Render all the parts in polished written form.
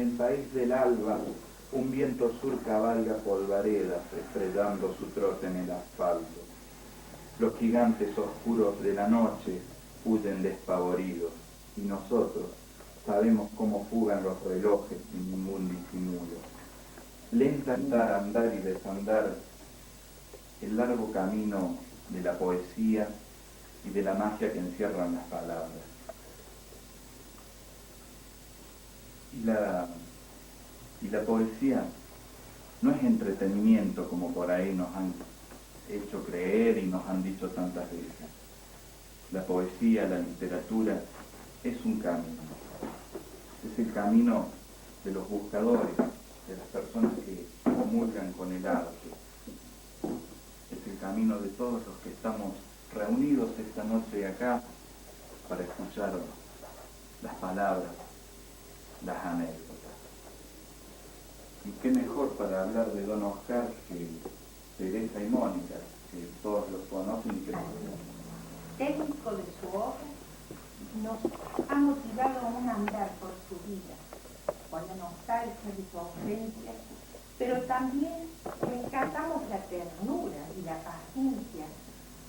el país del alba, un viento sur cabalga polvaredas, estrellando su trote en el asfalto. Los gigantes oscuros de la noche huyen despavoridos, y nosotros sabemos cómo fugan los relojes sin ningún disimulo. Lenta andar y desandar el largo camino de la poesía y de la magia que encierran las palabras. Y la poesía no es entretenimiento como por ahí nos han hecho creer y nos han dicho tantas veces. La poesía, la literatura, es un camino. Es el camino de los buscadores, de las personas que comulgan con el arte. Es el camino de todos los que estamos reunidos esta noche acá para escuchar las palabras, las anécdotas. Y qué mejor para hablar de Don Oscar que Teresa y Mónica, que todos los conocen y que técnico de su obra, nos ha motivado a un andar por su vida, con la nostalgia de su ausencia, pero también rescatamos la ternura y la paciencia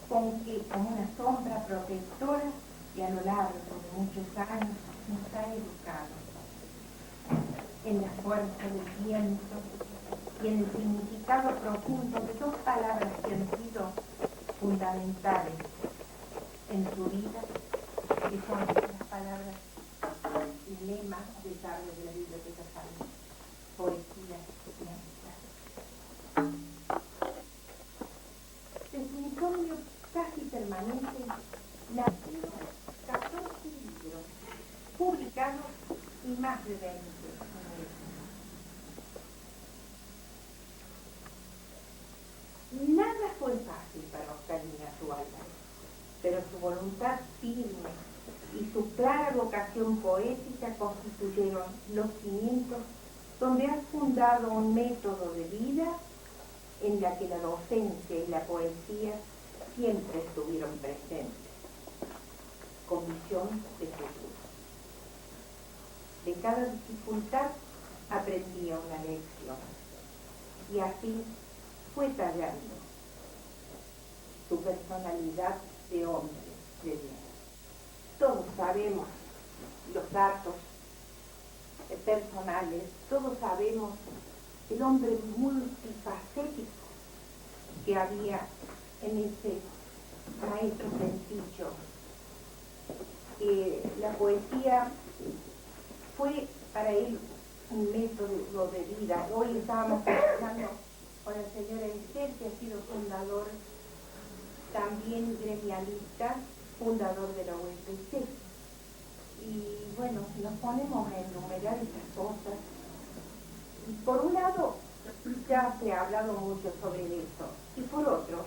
con que, como una sombra protectora, y a lo largo de muchos años nos ha educado en la fuerza del viento y en el significado profundo de dos palabras que han sido fundamentales en su vida, que son las palabras lema del tarde de la Biblioteca Salud: poesía y amistad. Desde un insomnio casi permanente nacieron 14 libros publicados y más de 20 Nada fue fácil para Oscar Iñárritu Álvarez, pero su voluntad firme y su clara vocación poética constituyeron los cimientos donde ha fundado un método de vida en la que la docencia y la poesía siempre estuvieron presentes, con visión de futuro. De cada dificultad aprendía una lección, y así fue tallando su personalidad de hombre de bien. Todos sabemos los datos personales, todos sabemos el hombre multifacético que había en ese maestro sencillo. La poesía fue para él un método de vida. Hoy estábamos conversando con el señor Eicher, que ha sido fundador, también gremialista, fundador de la USC. Y bueno, nos ponemos a enumerar estas cosas. Y por un lado, ya se ha hablado mucho sobre eso. Y por otro,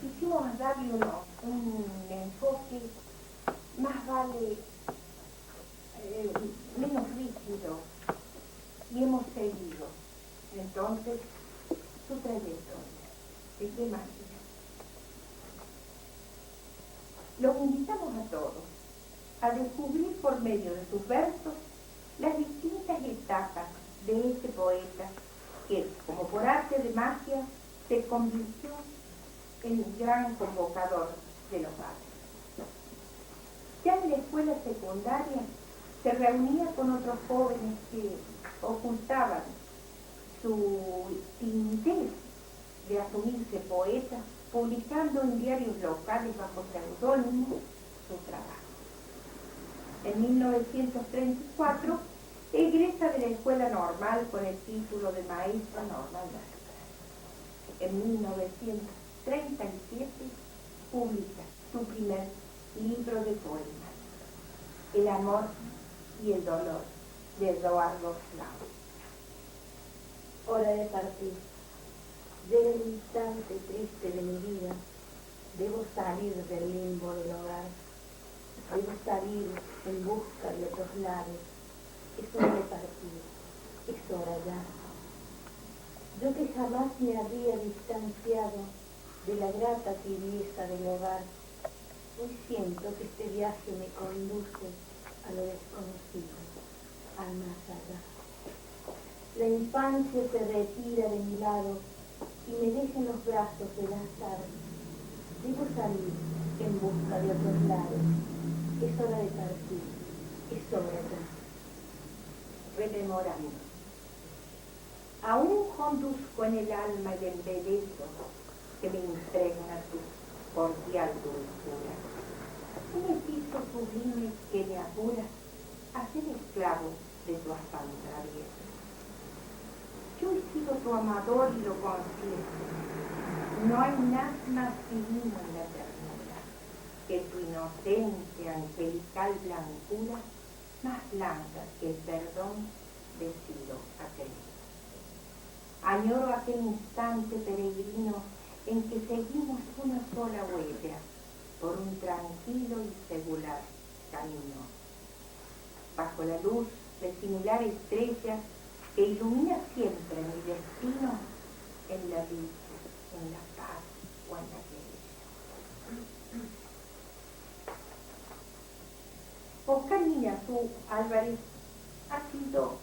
quisimos darle un enfoque más vale, menos rígido, y hemos seguido entonces su trayectoria. ¿De qué manera? Los invitamos a todos a descubrir por medio de sus versos las distintas etapas de este poeta que, como por arte de magia, se convirtió en un gran convocador de los barrios. Ya en la escuela secundaria se reunía con otros jóvenes que ocultaban su timidez de asumirse poeta, publicando en diarios locales bajo seudónimo su trabajo. En 1934 egresa de la escuela normal con el título de maestro normal. En 1937 publica su primer libro de poemas, El amor y el dolor, de Eduardo Lau. Hora de partir. Llega el instante triste de mi vida. Debo salir del limbo del hogar. Debo salir en busca de otros lares. Es hora de partir. Es hora ya. Yo que jamás me había distanciado de la grata tibieza del hogar, hoy siento que este viaje me conduce a lo desconocido. al más allá. La infancia se retira de mi lado y me deja en los brazos de las tardes. Debo salir en busca de otros lados. Es hora de partir, es hora ya. Rememorando. Aún conduzco en el alma el embelezo que me impregna tu cordial dulzura. Un hechizo sublime que me apura a ser esclavo de tu afán travieso. Yo he sido tu amador y lo confieso. No hay nada más divino en la ternura que tu inocente, angelical blancura, más blanca que el perdón decido a creer. Añoro aquel instante peregrino en que seguimos una sola huella por un tranquilo y secular camino. Bajo la luz de similar estrella que ilumina siempre mi destino, en la dicha, en la paz o en la querella. Oscar Iñazú Álvarez ha sido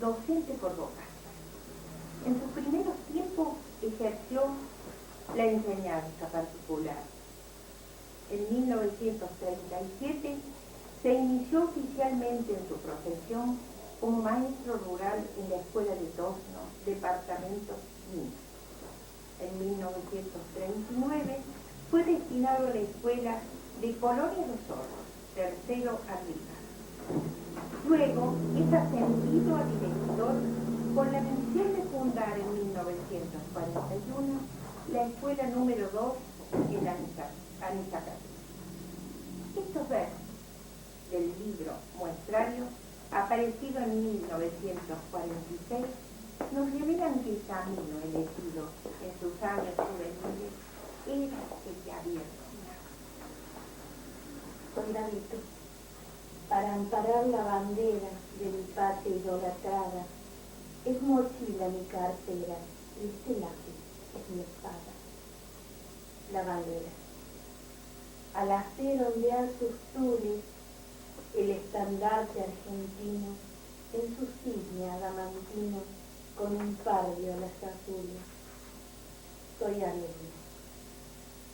docente por vocación. En sus primeros tiempos ejerció la enseñanza particular. En 1937 se inició oficialmente en su profesión como maestro rural en la Escuela de Tosno, departamento Minas. En 1939 fue destinado a la Escuela de Colonia Los Hornos, tercero arriba. Luego es ascendido a director con la misión de fundar en 1941 la Escuela número 2 en Anizacatí. Estos versos del libro Muestrario, aparecido en 1946, nos revelan que el camino elegido en sus años juveniles era el que había dominado. Soldadito, para amparar la bandera de mi patria idolatrada, es mochila mi cartera, y este lápiz es mi espada. La bandera. Al hacer ondear sus tules, el estandarte argentino, en su cisne adamantino, con un par de alas azules.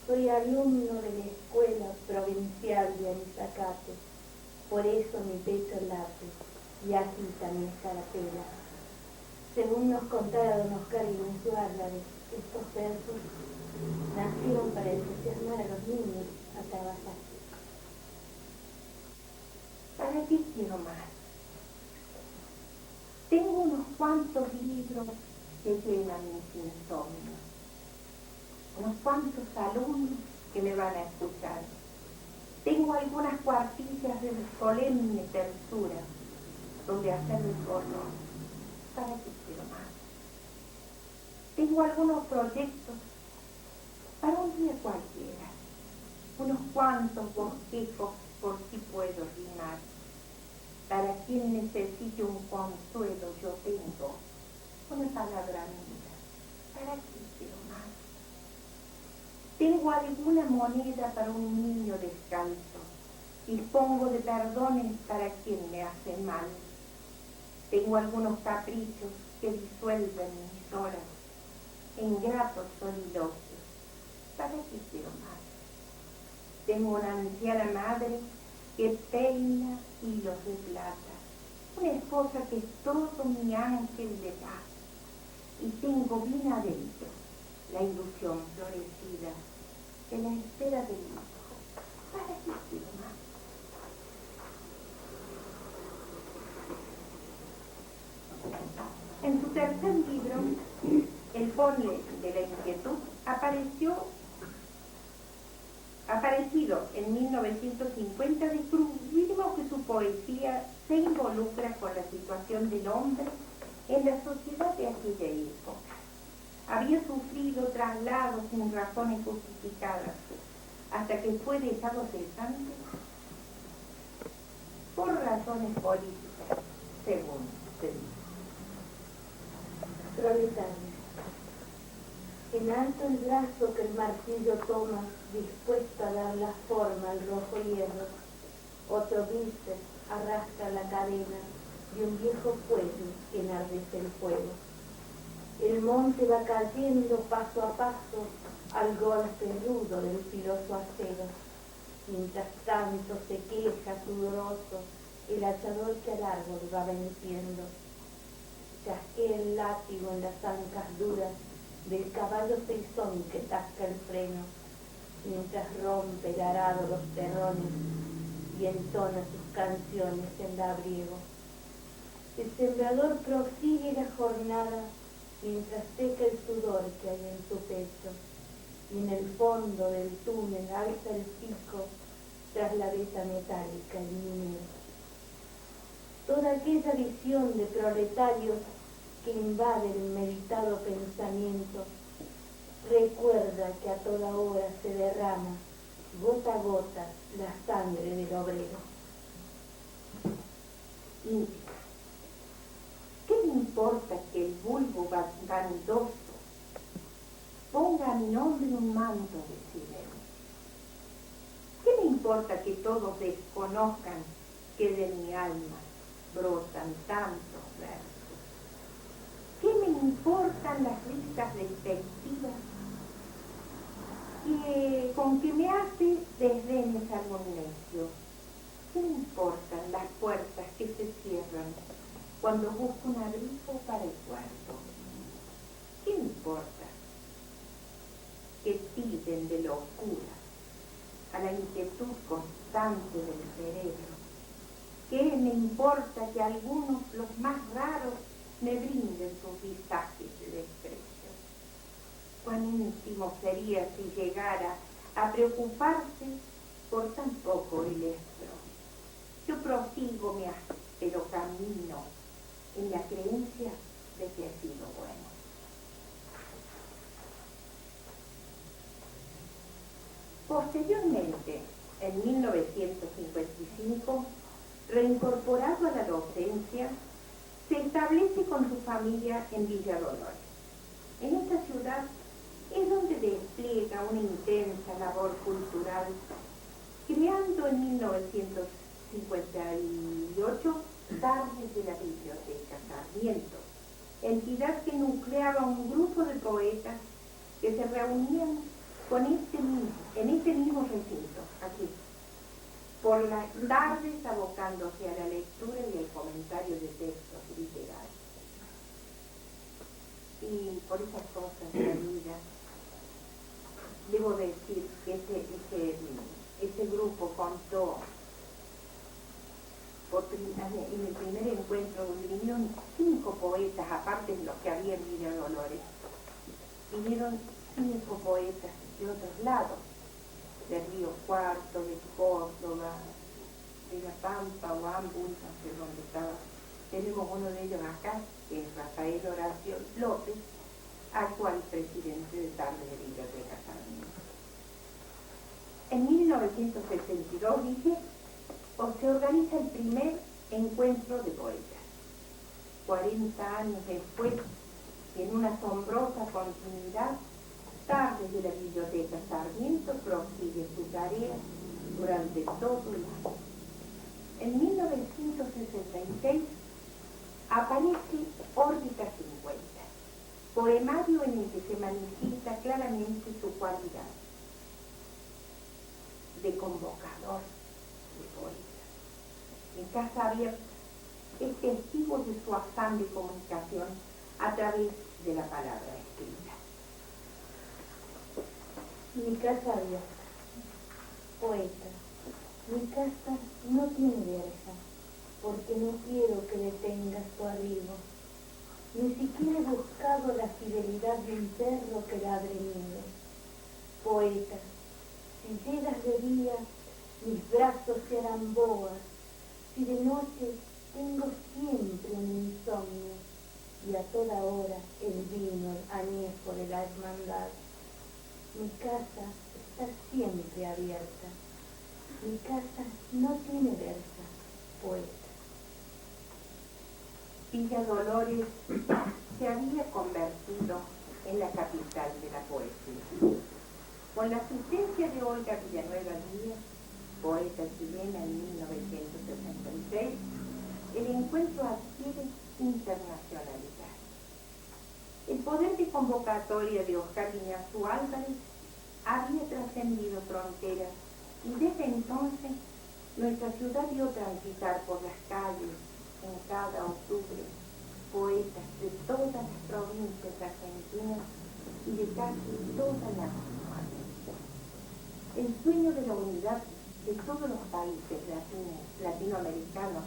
Soy alumno de la Escuela Provincial de Anizacate, por eso mi pecho late y agita mi escarapela. Según nos contara don Oscar Iñazú Álvarez, estos versos nacieron para entusiasmar a los niños a trabajar. ¿Para qué quiero más? Tengo unos cuantos libros que llenan mis insomnios, unos cuantos alumnos que me van a escuchar. Tengo algunas cuartillas de solemne tersura donde hacerles honor. ¿Para qué quiero más? Tengo algunos proyectos para un día cualquiera, unos cuantos bosquejos por si puedo rimar. Para quien necesite un consuelo yo tengo una palabra mía. ¿Para qué quiero más? Tengo alguna moneda para un niño descalzo. Dispongo de perdones para quien me hace mal. Tengo algunos caprichos que disuelven mis horas en gratos soliloquios. ¿Para qué quiero más? Tengo una anciana madre que peina hilos de plata, una esposa que es todo mi ángel de paz, y tengo bien adentro la ilusión florecida de la espera del hijo. ¿Para qué quiero más? En su tercer libro, El ponle de la inquietud, aparecido en 1950, descubrimos que su poesía se involucra con la situación del hombre en la sociedad de aquella época. Había sufrido traslados sin razones justificadas hasta que fue dejado cesante por razones políticas, según se dice. Proletario. En alto el brazo que el martillo toma, dispuesto a dar la forma al rojo hierro. Otro bíceps arrastra la cadena de un viejo fuelle que enardece el fuego. El monte va cayendo paso a paso al golpe rudo del filoso acero. Mientras tanto se queja sudoroso el hachador que al árbol va venciendo. Chasquea el látigo en las ancas duras del caballo frisón que tasca el freno, mientras rompe el arado los terrones y entona sus canciones en labriego. El sembrador prosigue la jornada mientras seca el sudor que hay en su pecho, y en el fondo del túnel alza el pico tras la veta metálica el minero. Toda aquella visión de proletarios que invade el meditado pensamiento recuerda que a toda hora se derrama, gota a gota, la sangre del obrero. Índica. ¿Qué me importa que el vulgo gandoso ponga a mi nombre un manto de silencio? ¿Qué me importa que todos desconozcan que de mi alma brotan tantos versos? ¿Qué me importan las risas despectivas con que me hace desdenes algún necio? ¿Qué me importan las puertas que se cierran cuando busco un abrigo para el cuarto? ¿Qué me importa que tilden de locura a la inquietud constante del cerebro? ¿Qué me importa que algunos, los más raros, me brinden sus visajes de desprecio? Cuán íntimo sería si llegara a preocuparse por tan poco el estro. Yo prosigo mi áspero camino en la creencia de que he sido bueno. Posteriormente, en 1955, reincorporado a la docencia, se establece con su familia en Villa Dolores. En esta ciudad es donde despliega una intensa labor cultural, creando en 1958 Tardes de la Biblioteca Sarmiento, entidad que nucleaba un grupo de poetas que se reunían en este mismo recinto, aquí, por las tardes abocándose a la lectura y el comentario de textos literarios. Y por esas cosas de la vida, debo decir que ese grupo contó en el primer encuentro donde vinieron 5 poetas, aparte de los que había en Villa Dolores. Vinieron 5 poetas de otros lados, de Río Cuarto, de Córdoba, de La Pampa o Ambul, no sé dónde estaba. Tenemos uno de ellos acá, que es Rafael Horacio López, actual presidente de Tardes de Biblioteca Sarmiento. En 1962, dije, se organiza el primer encuentro de poetas. 40 años después, en una asombrosa continuidad, Tardes de la Biblioteca Sarmiento prosigue su tarea durante todo el año. En 1966 aparece Órbita 50, poemario en el que se manifiesta claramente su cualidad de convocador de poetas. En Casa Abierta es testigo de su afán de comunicación a través de la palabra escrita. Mi casa abierta, poeta, mi casa no tiene verja, porque no quiero que detengas tu arribo. Ni siquiera he buscado la fidelidad de un perro que ladre miedo. Poeta, si llegas de día, mis brazos se harán boas, si de noche tengo siempre un insomnio, y a toda hora el vino añejo de la hermandad. Mi casa está siempre abierta. Mi casa no tiene verja, poeta. Villa Dolores se había convertido en la capital de la poesía. Con la asistencia de Olga Villanueva Díaz, poeta chilena en 1966, el encuentro encuentro adquiere internacionalidad. El poder de convocatoria de Oscar Iñazú Álvarez había trascendido fronteras y desde entonces nuestra ciudad vio transitar por las calles en cada octubre poetas de todas las provincias argentinas y de casi toda la nación. El sueño de la unidad de todos los países latinoamericanos,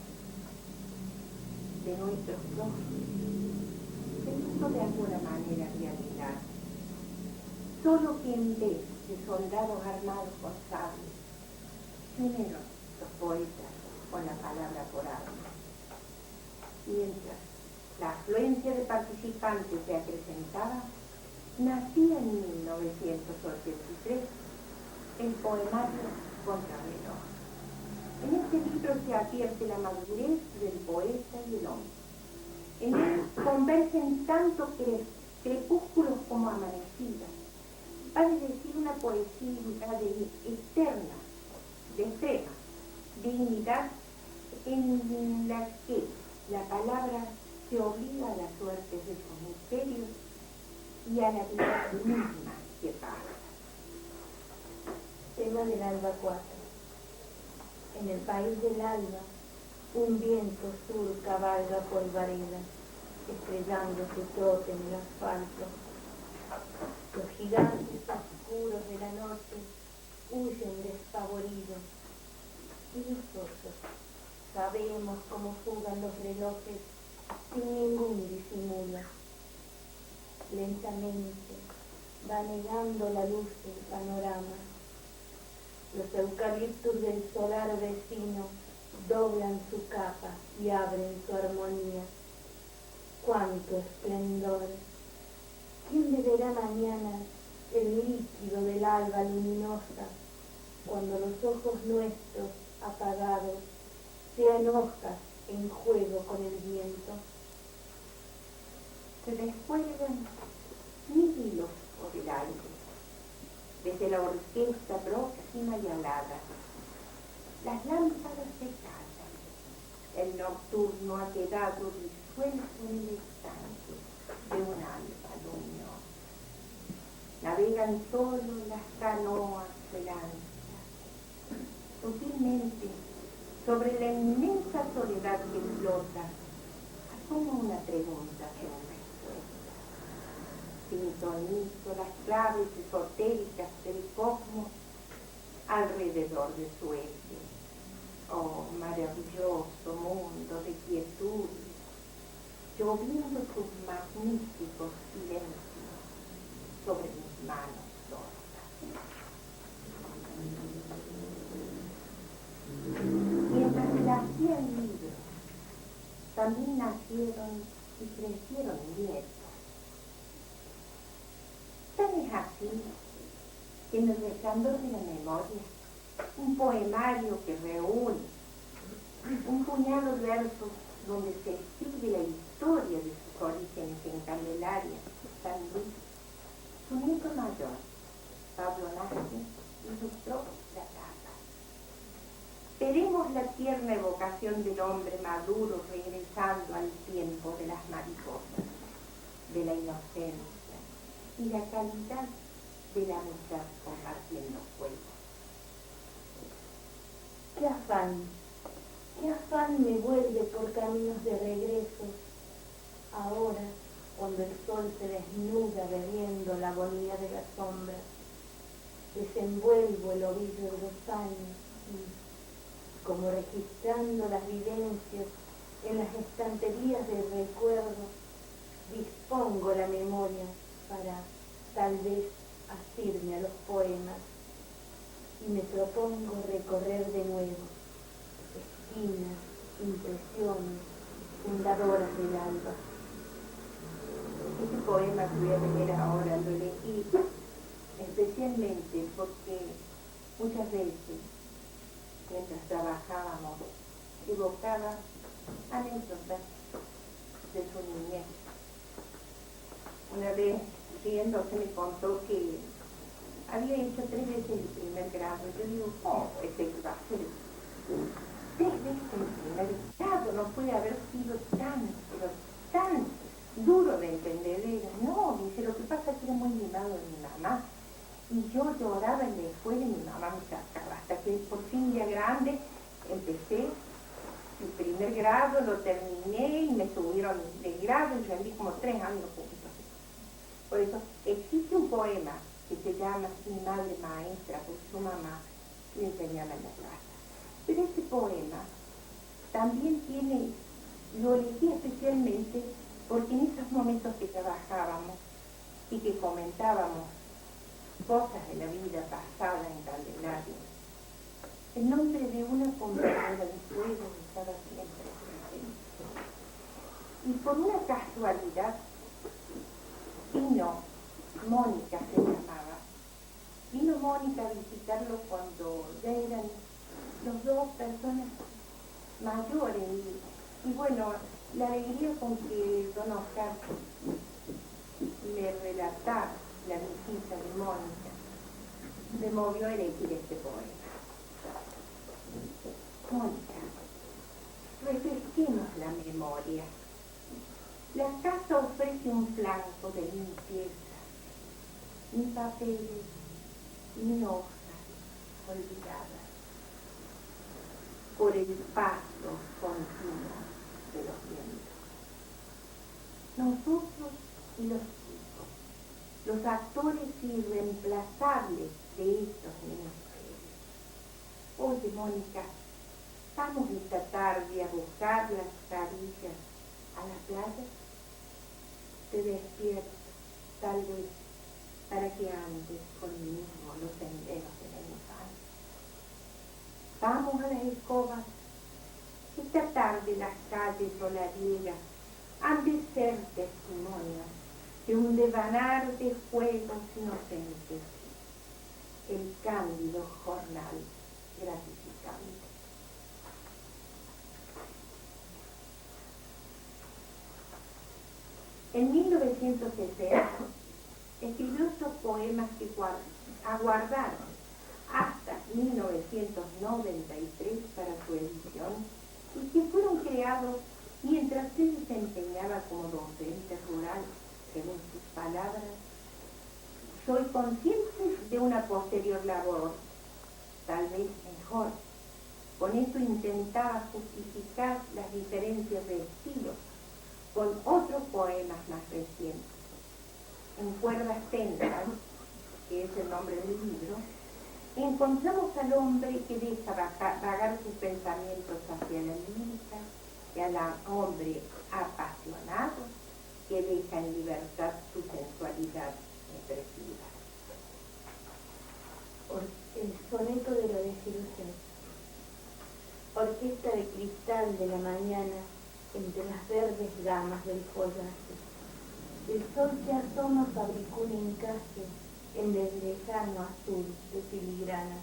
de nuestros prójimos, se hizo de alguna manera realidad. Solo que en vez de soldados armados con sables, vinieron los poetas con la palabra por armas. Mientras la afluencia de participantes se acrecentaba, nacía en 1983 el poemario Contrarreloj. En este libro se advierte la madurez del poeta y el hombre. En él convergen tanto crepúsculos como amanecidas. Vale decir, una poesía eterna, de extrema dignidad, en la que la palabra se obliga a las suertes de sus misterios y a la vida misma que pasa. Tema del alba 4. En el país del alba, un viento sur cabalga por varela, estrellando su trote en el asfalto. Los gigantes oscuros de la noche huyen despavoridos, y nosotros sabemos cómo jugan los relojes sin ningún disimulo. Lentamente va negando la luz del panorama. Los eucaliptus del solar vecino doblan su capa y abren su armonía. ¡Cuánto esplendor! ¿Quién beberá mañana el líquido del alba luminosa, cuando los ojos nuestros apagados sean hojas en juego con el viento? Se descuelgan mil hilos por el aire, desde la orquesta próxima y alada. Las lámparas se callan, el nocturno ha quedado disuelto en el estanque de un alba luminosa. Navegan solo las canoas del ansia. Sutilmente, sobre la inmensa soledad que flota, asoma una pregunta sin respuesta. Sintonizo las claves esotéricas del cosmos alrededor de su eje. Oh, maravilloso mundo de quietud, lloviendo sus magníficos silencios sobre mis manos sordas. Mientras nacía el libro, también nacieron y crecieron nietos. Tan es así que en el resplandor de la memoria, un poemario que reúne un puñado de versos donde se escribe la historia de sus orígenes en Candelaria, San Luis, su nieto mayor, Pablo Nassi, ilustró la tapa. Veremos la tierna evocación del hombre maduro regresando al tiempo de las mariposas, de la inocencia y la calidad de la amistad compartiendo fuego. Qué afán me vuelve por caminos de regreso, ahora cuando el sol se desnuda bebiendo la agonía de la sombra. Desenvuelvo el ovillo de los años y, como registrando las vivencias en las estanterías del recuerdo, dispongo la memoria para, tal vez, asirme a los poemas, y me propongo recorrer de nuevo esquinas, impresiones, fundadoras del alba. Este poema que voy a leer ahora lo elegí especialmente porque muchas veces, mientras trabajábamos, evocaba anécdotas de su niñez. Una vez, riéndose, me contó que había hecho 3 veces el primer grado. Yo digo, ¿cómo es que va a ser 3 veces el primer grado? no puede haber sido tan, pero tan duro de entender. Era, no, dice, lo que pasa es que era muy mimado de mi mamá. Y yo lloraba en la escuela y mi mamá me sacaba. Hasta que por fin ya grande empecé el primer grado, lo terminé y me subieron de grado y rendí como 3 años juntos. Por eso existe un poema que se llama Mi madre maestra, porque su mamá le enseñaba en la casa. Pero ese poema también tiene, lo elegí especialmente porque en esos momentos que trabajábamos y que comentábamos cosas de la vida pasada en Candelaria, el nombre de una compañera de juego estaba siempre presente. Y por una casualidad, vino Mónica, se llamaba. Vino Mónica a visitarlo cuando ya eran los dos personas mayores. Y bueno, la alegría con que don Oscar me relataba la visita de Mónica me movió a elegir este poema. Mónica, refresquemos la memoria. La casa ofrece un flanco de limpieza, ni papeles, ni hojas olvidadas, por el paso continuo de los vientos. Nosotros y los chicos, los actores irreemplazables de estos menesteres. Oye, Mónica, vamos esta tarde a buscar las carillas a la playa. Te despierto, tal vez, para que andes conmigo los senderos de la infancia. Vamos a las escobas. Esta tarde las calles solariegas han de ser testimonios de un devanar de juegos inocentes, el cándido jornal gratificante. En 1960 escribió estos poemas que aguardaron hasta 1993 para su edición y que fueron creados mientras se desempeñaba como docente rural, según sus palabras. Soy consciente de una posterior labor, tal vez mejor. Con eso intentaba justificar las diferencias de estilo con otros poemas más recientes. En Cuerdas Tensas, que es el nombre del libro, encontramos al hombre que deja vagar sus pensamientos hacia la lírica y al hombre apasionado que deja en libertad su sensualidad expresiva. El soneto de la desilusión. Orquesta de cristal de la mañana entre las verdes gamas del follaje. El sol que asoma fabricó un encaje en el lejano azul de filigrana.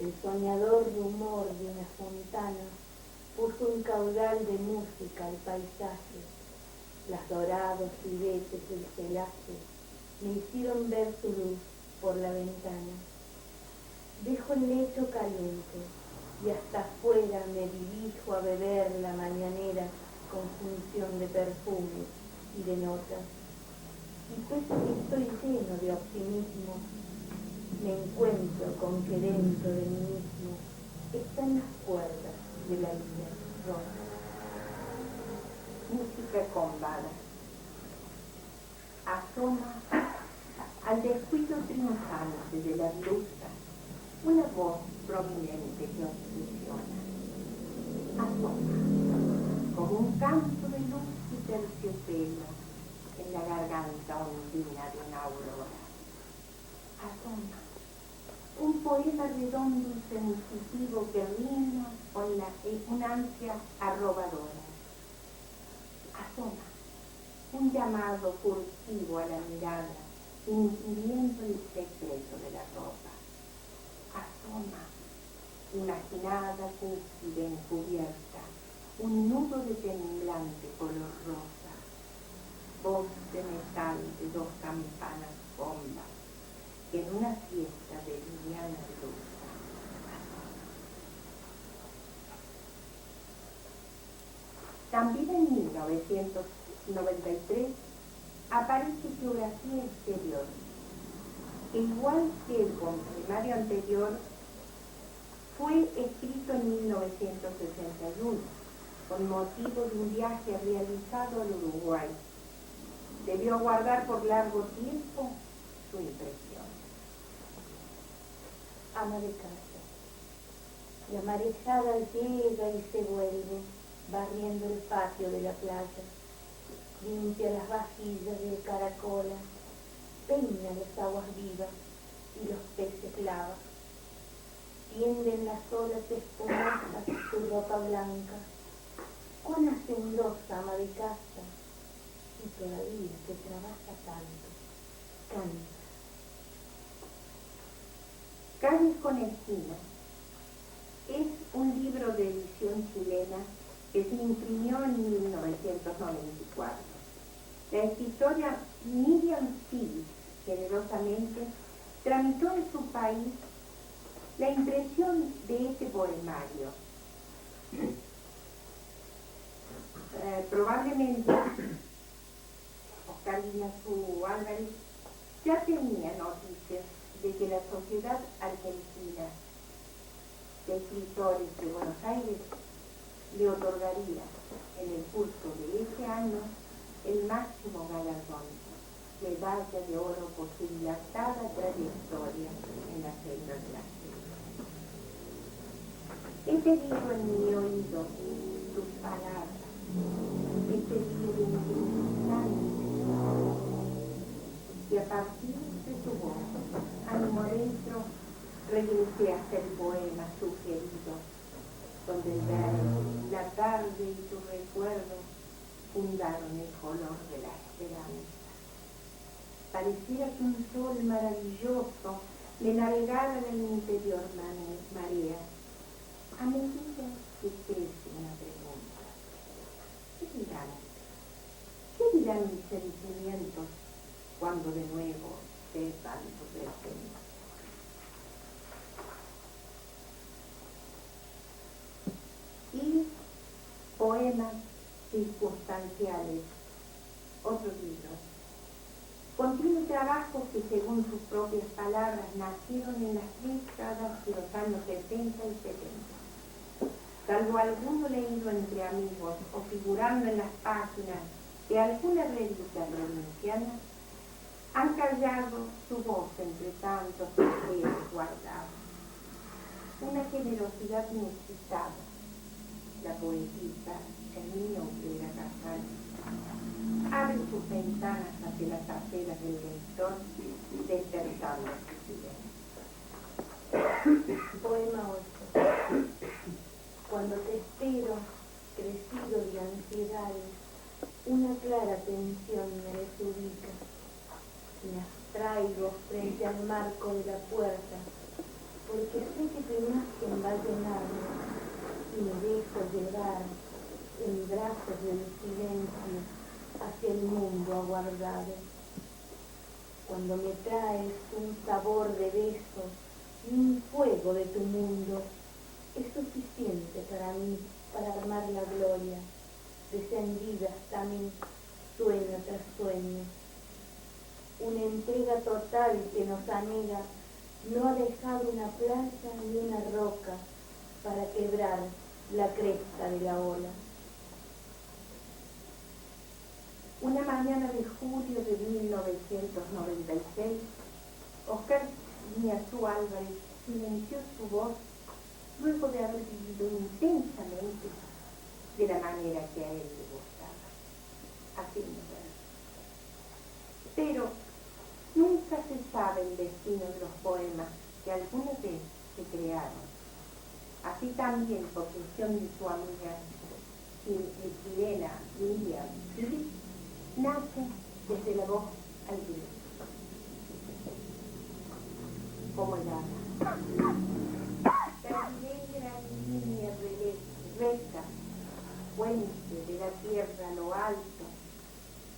El soñador rumor de una fontana puso un caudal de música al paisaje. Las dorados ribetes del celaje me hicieron ver su luz por la ventana. Dejo el lecho caliente y hasta afuera me dirijo a beber la mañanera conjunción de perfumes y de notas. Y pese que estoy lleno de optimismo, me encuentro con que dentro de mí mismo están las cuerdas de la vida rotas. Música con balas. Asoma al descuido triunfante de la blusa una voz prominente que obsesiona. Asoma como un canto de luz y terciopelo en la garganta ondina de una aurora. Asoma un poema redondo y sensitivo que rima con una ansia arrobadora. Asoma un llamado furtivo a la mirada, inquiriendo el secreto de la ropa. Asoma, imaginada cúspide encubierta, un nudo de temblante color rosa, voz de metal de 2 campanas bombas, que en una fiesta de liviana luz asoma. También en 1993 aparece Geografía Exterior, que igual que el poemario anterior, fue escrito en 1961, con motivo de un viaje realizado al Uruguay. Debió aguardar por largo tiempo su impresión. Ama de casa. La marejada llega y se vuelve, barriendo el patio de la playa, limpia las vajillas de caracola, peina las aguas vivas y los peces lava, tienden las olas espumosas su ropa blanca. Cuán hacendosa ama de casa, y todavía que trabaja tanto, canta. Calles con Esquina es un libro de edición chilena que se imprimió en 1994. La escritora Miriam Silis generosamente tramitó en su país la impresión de este poemario. Probablemente Oscar Guiñazú Álvarez ya tenía noticias de que la Sociedad Argentina de Escritores de Buenos Aires le otorgaría en el curso de ese año el máximo galardón, medalla de oro por su dilatada trayectoria en las letras de la gente. He pedido en mi oído tus palabras, he pedido de y a partir de tu voz, ánimo dentro, regresé a hacer el poema sugerido, donde el verbo, la tarde y tu recuerdo fundaron el color de la esperanza. Pareciera que un sol maravilloso me navegara en el interior marea. A medida que crece una pregunta, ¿qué dirán? ¿Qué dirán mis sentimientos cuando de nuevo sepan tu presencia? Y poemas circunstanciales, otro libro. Contiene trabajos que, según sus propias palabras, nacieron en las décadas de los años 60 y 70. Salvo alguno leído entre amigos o figurando en las páginas de alguna revista provinciana, han callado su voz entre tantos papeles guardados. Una generosidad inusitada. La poetisa Herminia Utrera Casal abre sus ventanas hacia las aceras del lector, despertando su silencio. Poema 8. Cuando te espero, crecido de ansiedades, una clara tensión me desubica. Me abstraigo frente al marco de la puerta, porque sé que tu imagen va a llenarme y me dejo llevar en brazos del silencio hacia el mundo aguardado. Cuando me traes un sabor de besos y un fuego de tu mundo, es suficiente para mí, para armar la gloria, descendida hasta mí, sueño tras sueño. Una entrega total que nos anega, no ha dejado una playa ni una roca para quebrar la cresta de la ola. Una mañana de julio de 1996, Oscar Guiñazú Álvarez silenció su voz luego de haber vivido intensamente de la manera que a él le gustaba, haciendo verso. Pero nunca se sabe el destino de los poemas que alguna vez se crearon. Así también, por gestión de su amiga chilena Miriam Silis, nace desde la voz al grito, como el hada. La negra línea recta, fuente de la tierra a lo alto,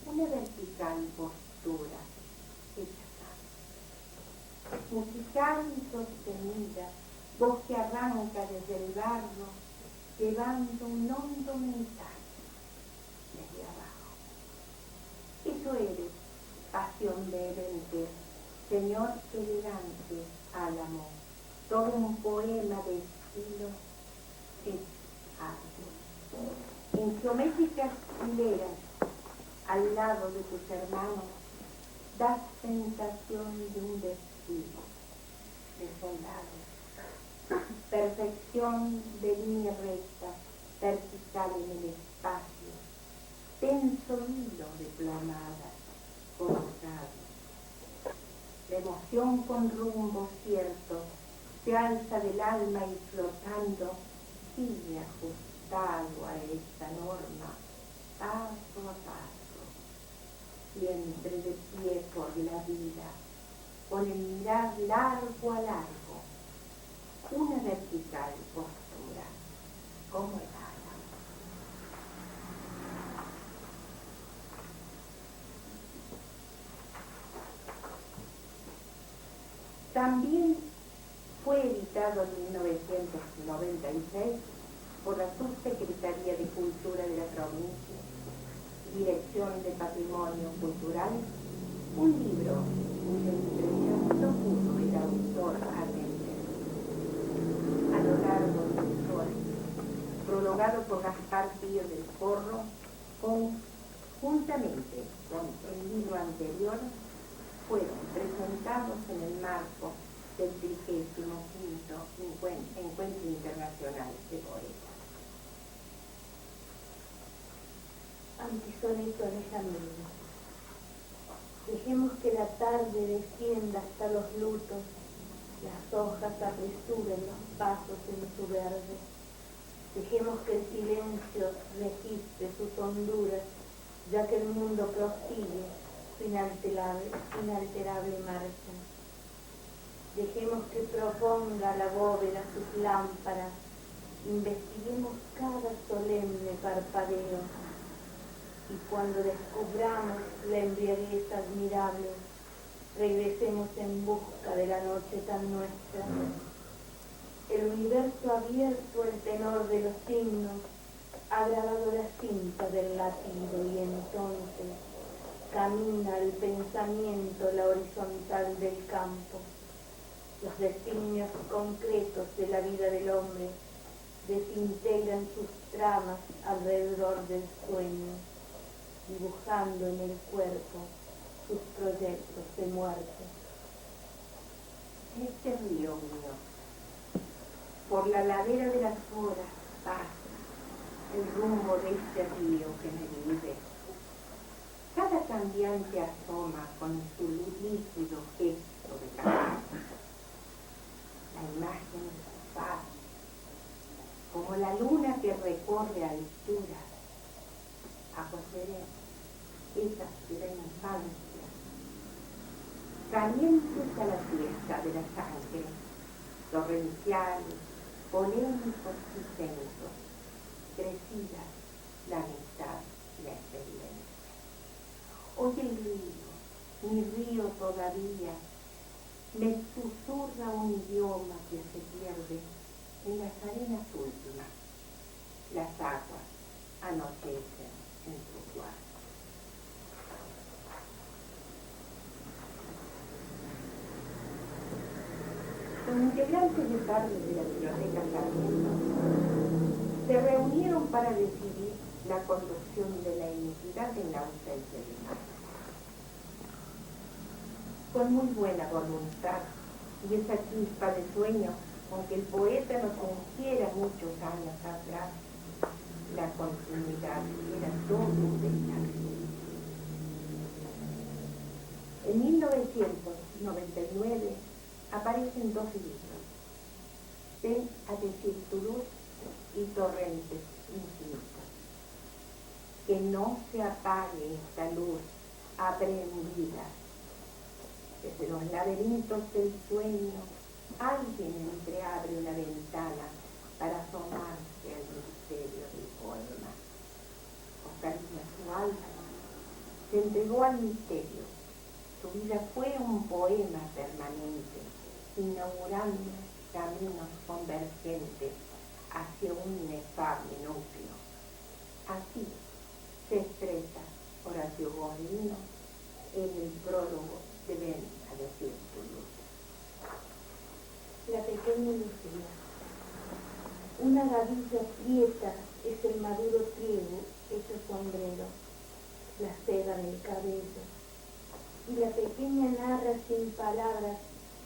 una vertical postura hecha tanto. Musical y sostenida, voz que arranca desde el barro, llevando un hondo mensaje, Tuyo eres, pasión vehemente, Señor elegante, álamo, todo un poema de estilo es arte. En geométricas hileras, al lado de tus hermanos, das sensación de un vestido de soldado, perfección de línea recta, vertical en el espacio, tenso hilo de plomadas, colocado. La emoción con rumbo cierto se alza del alma y flotando sigue ajustado a esta norma, paso a paso, siempre de pie por la vida, con el mirar largo a largo, una vertical postura, como el ala. También fue editado en 1996 por la Subsecretaría de Cultura de la provincia, Dirección de Patrimonio Cultural, un libro cuya impresión no pudo el autor atender. A lo largo de sus horas, prologado por Gaspar Pío del Porro, conjuntamente con el libro anterior, fueron presentados en el marco del 35º Encuentro Internacional de Poetas. Antisoneto alejandrino. Dejemos que la tarde descienda hasta los lutos, las hojas apresuren los pasos en su verde. Dejemos que el silencio registre sus honduras, ya que el mundo prosigue su inalterable marcha. Dejemos que proponga la bóveda sus lámparas, investiguemos cada solemne parpadeo, y cuando descubramos la embriaguez admirable, regresemos en busca de la noche tan nuestra. El universo abierto, el tenor de los signos, ha grabado la cinta del latido y entonces camina el pensamiento la horizontal del campo. Los designios concretos de la vida del hombre desintegran sus tramas alrededor del sueño, dibujando en el cuerpo sus proyectos de muerte. Este río mío, por la ladera de las horas pasa el rumbo de este río que me vive. Cada cambiante asoma con su líquido gesto de camino. La imagen de su paz, como la luna que recorre alturas, acogeré esa serena infancia, calientes a la fiesta de la sangre, torrenciales, polémicos y sensos, crecidas la amistad y la experiencia. Hoy el río, mi río todavía, me susurra un idioma que se pierde en las arenas últimas. Las aguas anochecen en su lugar. Los integrantes de tarde de la Biblioteca Sarmiento se reunieron para decidir la conducción de la iniquidad en la ausencia de madre. Con muy buena voluntad y esa chispa de sueño con que el poeta nos ungiera muchos años atrás, la continuidad era todo un detalle. En 1999 aparecen dos libros, Ven a decir tu luz y Torrentes infinitos. Que no se apague esta luz aprendida. Desde los laberintos del sueño, alguien entreabre una ventana para asomarse al misterio del poema. Oscarina, su alma, se entregó al misterio. Su vida fue un poema permanente, inaugurando caminos convergentes hacia un inefable núcleo. Así se expresa Horacio Gordino en el prólogo de Ven a decir tu luz. La pequeña Lucía. Una gavilla prieta es el maduro trigo hecho sombrero, la seda en el cabello, y la pequeña narra sin palabras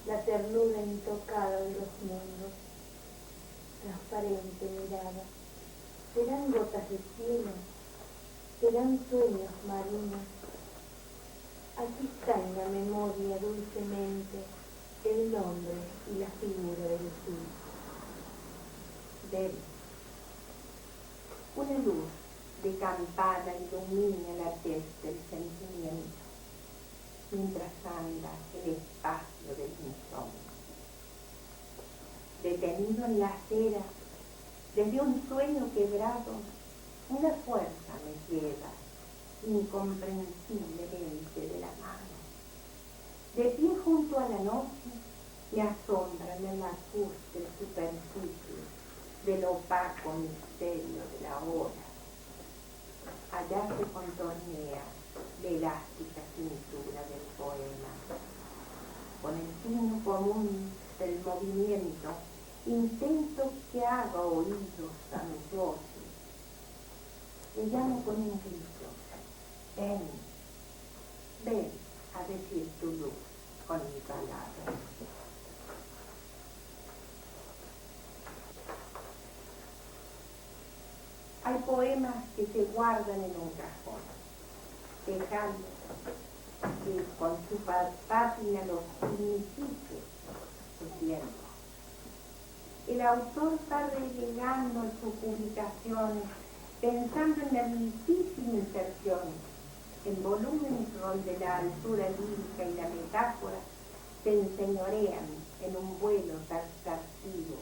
la ternura intocada de los mundos. Transparente mirada, serán gotas de cielo, serán sueños marinos. Aquí está en la memoria dulcemente el nombre y la figura de Lucía. Ven, una luz de campana ilumina la tez del sentimiento, mientras anda el espacio del insomnio. Detenido en la acera, desde un sueño quebrado, una fuerza me lleva incomprensiblemente de la mano. De pie junto a la noche, me asombra la lacustre superficie del opaco misterio de la hora. Allá se contornea la elástica cintura del poema. Con el signo común del movimiento, intento que haga oídos a mis voces. Le llamo con un grito. Ven, ven a decir tu luz con mi palabra. Hay poemas que se guardan en un cajón, dejando que con su pátina los signifique su tiempo. El autor va relegando en sus publicaciones, pensando en la difícil inserción en volúmenes donde la altura lírica y la metáfora se enseñorean en un vuelo taxativo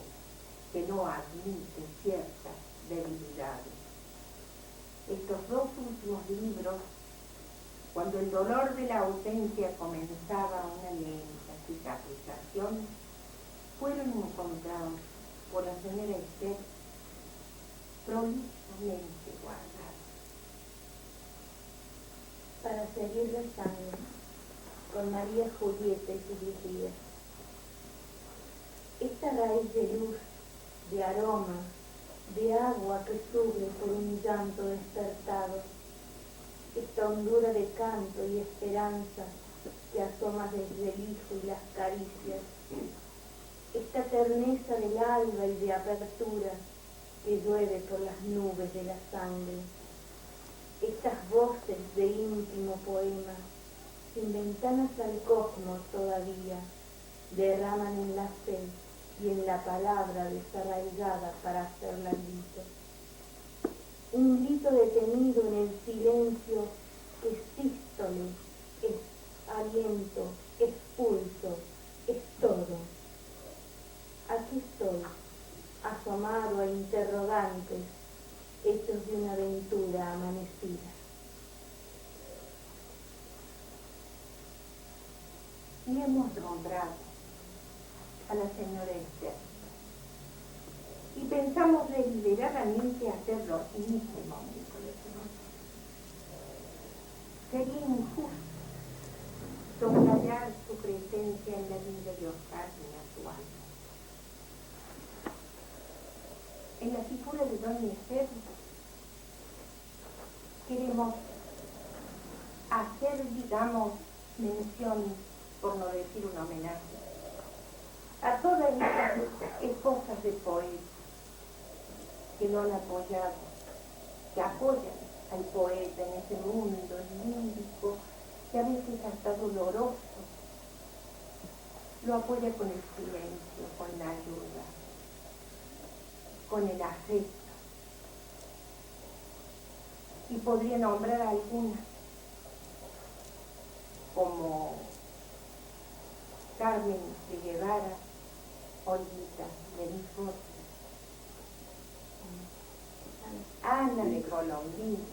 que no admite ciertas debilidades. Estos dos últimos libros, cuando el dolor de la ausencia comenzaba una lenta cicatrización, fueron encontrados por la señora Esther prolijamente guardados. Para seguir rezando con María Julieta y sus vidas. Esta raíz de luz, de aroma, de agua que sube por un llanto despertado, esta hondura de canto y esperanza que asoma desde el hijo y las caricias, esta terneza del alba y de apertura que llueve por las nubes de la sangre, estas voces de íntimo poema, sin ventanas al cosmos todavía, derraman en la fe y en la palabra desarraigada para hacerla grito. Un grito detenido en el silencio es sístole, es aliento, es pulso, es todo. Aquí estoy, asomado a interrogantes, hechos de una aventura amanecida. Y hemos nombrado a la señora Esther. Y pensamos deliberadamente hacerlo en este momento. Sería injusto soslayar su presencia en la vida de Oscar ni a su alma. En la figura de doña Esther queremos hacer, digamos, mención, por no decir un homenaje, a todas estas esposas de poetas que lo han apoyado, que apoyan al poeta en ese mundo lírico que a veces hasta doloroso, lo apoya con el silencio, con la ayuda, con el afecto. Y podría nombrar algunas, como Carmen de Guevara, Olguita de Lisboa, Ana de Colombina,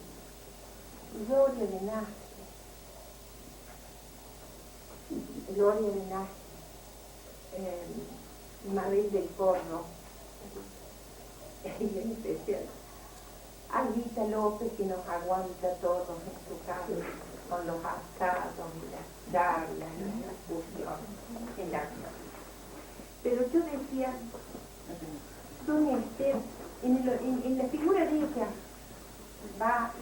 Gloria de Nastre, Mabel del Corno, y en especial Alvita López, que nos aguanta todos en su casa. con los asados y las charlas y las discusiones en la vida. Pero yo decía, doña Esther, en la figura de ella va,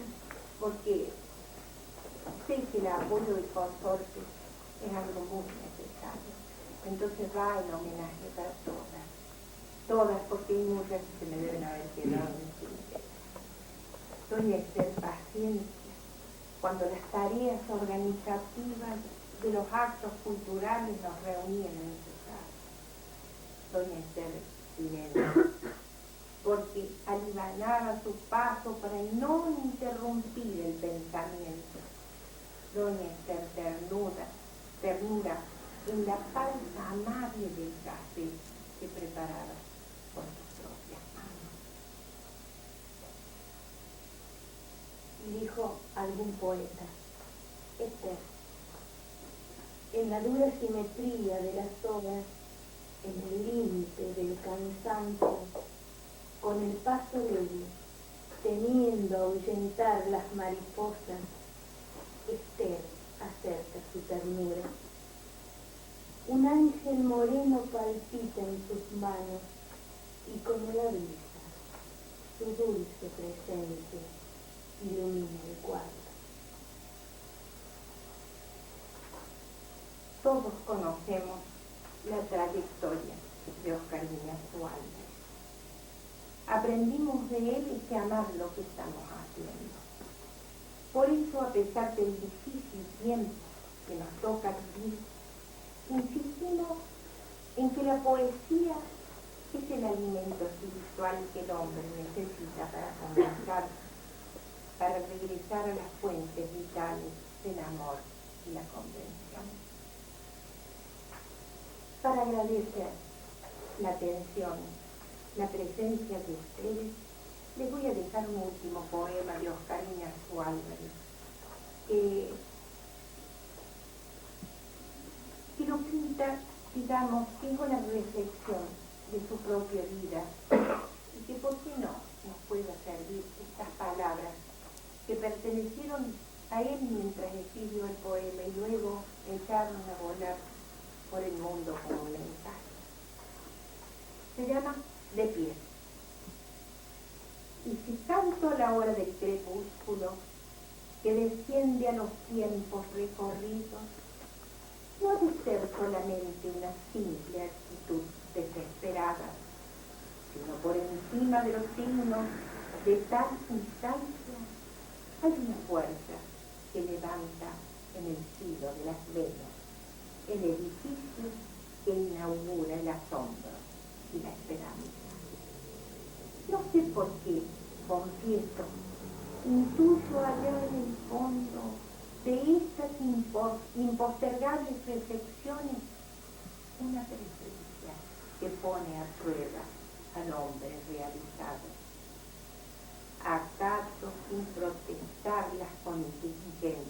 porque sé que el apoyo y consorte es algo muy necesario. Entonces va en homenaje para todas, porque hay muchas que se me deben haber quedado sin interés. Doña Esther, paciencia, cuando las tareas organizativas de los actos culturales nos reunían en su casa. Doña Esther, silencio, porque alivianaba su paso para no interrumpir el pensamiento. Doña Esther, ternura en la palma amable del café que preparaba con sus propias manos. Dijo algún poeta, Esther, en la dura simetría de las horas, en el límite del cansancio, con el paso leve, temiendo ahuyentar las mariposas, Esther acerca su ternura. Un ángel moreno palpita en sus manos y como la brisa, su dulce presencia ilumina el cuarto. Todos conocemos la trayectoria de Oscar Iñárritu Álvarez. Aprendimos de él que amar lo que estamos haciendo. Por eso, a pesar del difícil tiempo que nos toca vivir, insistimos en que la poesía es el alimento espiritual que el hombre necesita para conversar, para regresar a las fuentes vitales del amor y la comprensión. Para agradecer la atención, la presencia de ustedes, les voy a dejar un último poema de Oscar Iñárritu Álvarez, que lo pinta, digamos, que es una reflexión de su propia vida, y que por qué no nos pueda servir estas palabras que pertenecieron a él mientras escribió el poema y luego echaron a volar por el mundo como un mensaje. Se llama De pie. Y si canto a la hora del crepúsculo que desciende a los tiempos recorridos, no ha de ser solamente una simple actitud desesperada, sino por encima de los signos de tal instancia hay una fuerza que levanta en el filo de las venas el edificio que inaugura el asombro y la esperanza. No sé por qué, confieso, intuyo allá en el fondo de estas impostergables reflexiones una presencia que pone a prueba al hombre realizado. ¿Acaso sin protestar las contingencias?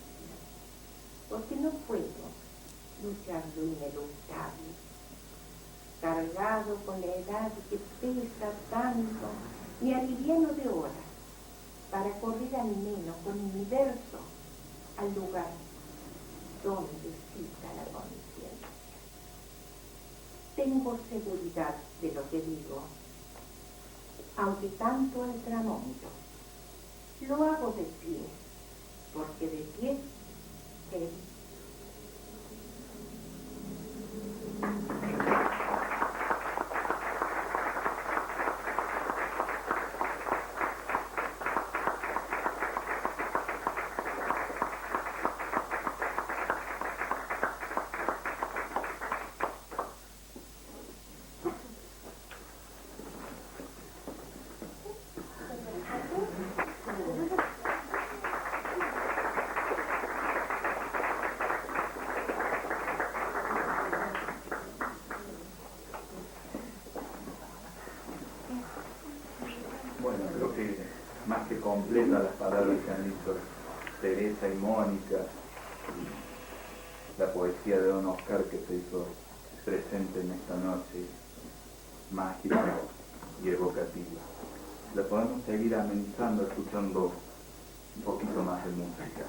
Porque no puedo luchar lo ineluctable, cargado con la edad que pesa tanto, ni aliviano de horas, para correr al menos con mi verso al lugar donde cita la conciencia. Tengo seguridad de lo que digo, aunque tanto al tramonto, lo hago de pie, porque de pie es. Bueno, creo que más que completa las palabras que han dicho Teresa y Mónica, la poesía de don Oscar que se hizo presente en esta noche mágica y evocativa. La podemos seguir amenizando escuchando un poquito más de música.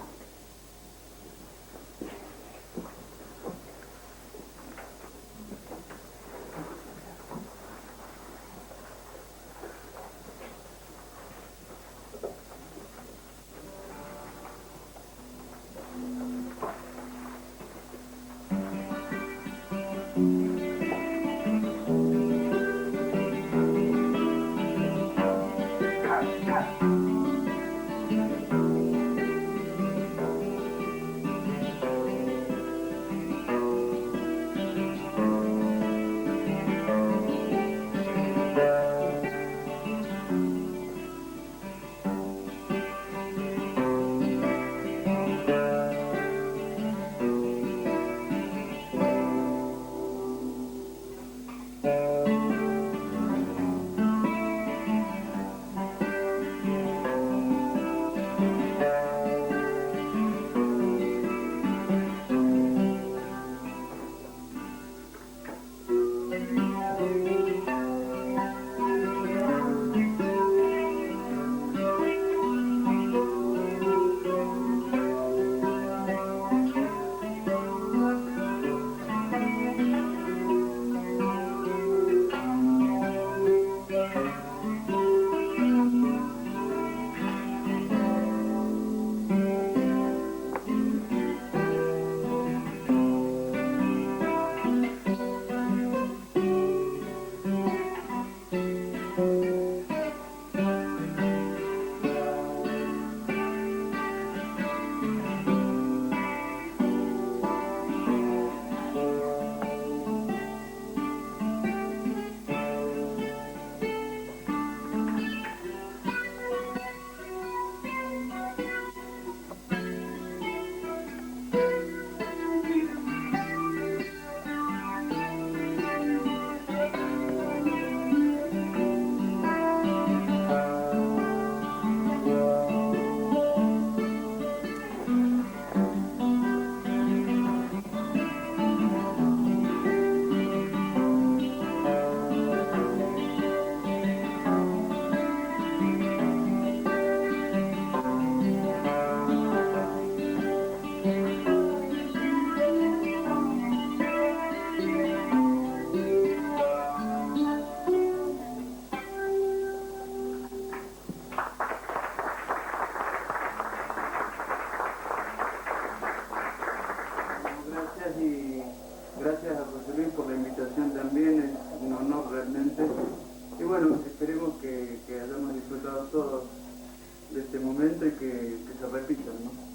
este momento y que se repitan, ¿no?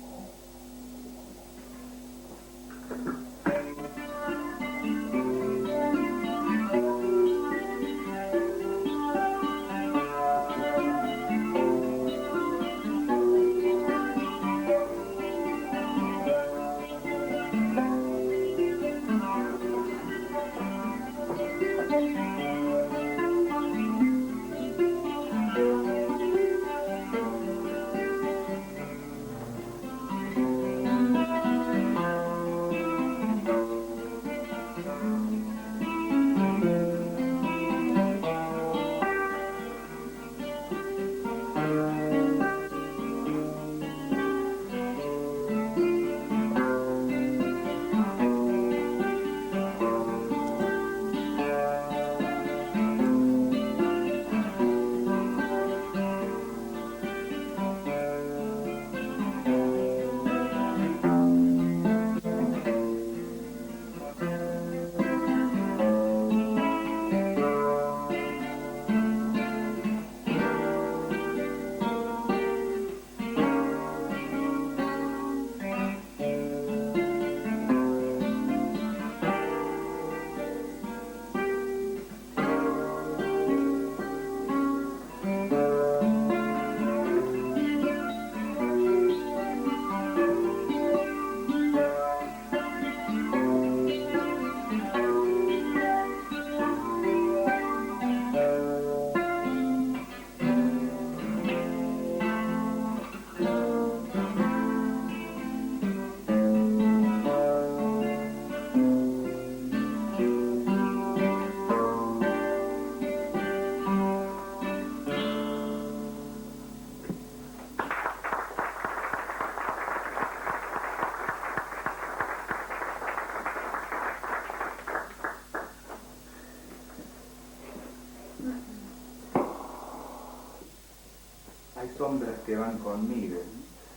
Hay sombras que van conmigo,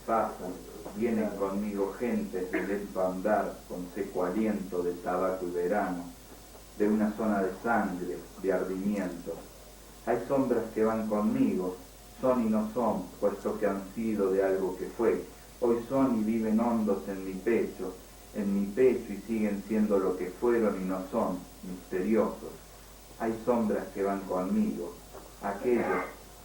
pasan, vienen conmigo gentes de lento andar, con seco aliento de tabaco y verano, de una zona de sangre, de ardimiento. Hay sombras que van conmigo, son y no son, puesto que han sido de algo que fue. Hoy son y viven hondos en mi pecho y siguen siendo lo que fueron y no son, misteriosos. Hay sombras que van conmigo, aquellos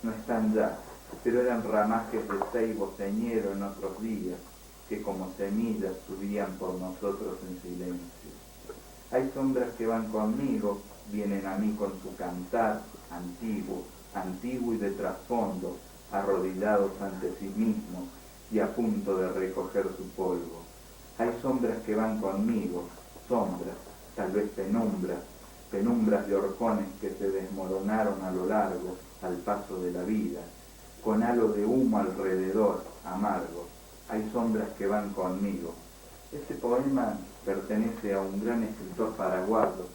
no están ya, pero eran ramajes de ceibo señero en otros días, que como semillas subían por nosotros en silencio. Hay sombras que van conmigo, vienen a mí con su cantar, antiguo y de trasfondo, arrodillados ante sí mismos y a punto de recoger su polvo. Hay sombras que van conmigo, sombras, tal vez penumbras de horcones que se desmoronaron a lo largo, al paso de la vida, con halo de humo alrededor, amargo. Hay sombras que van conmigo. Este poema pertenece a un gran escritor paraguayo,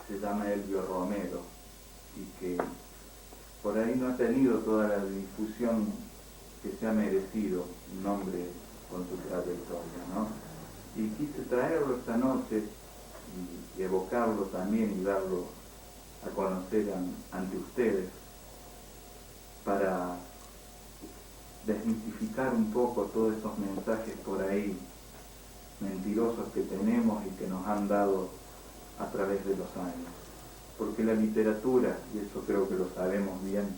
se llama Elvio Romero, y que por ahí no ha tenido toda la difusión que se ha merecido, un hombre con su trayectoria, ¿no? Y quise traerlo esta noche y evocarlo también y darlo a conocer ante ustedes, para desmitificar un poco todos esos mensajes por ahí mentirosos que tenemos y que nos han dado a través de los años. Porque la literatura, y eso creo que lo sabemos bien,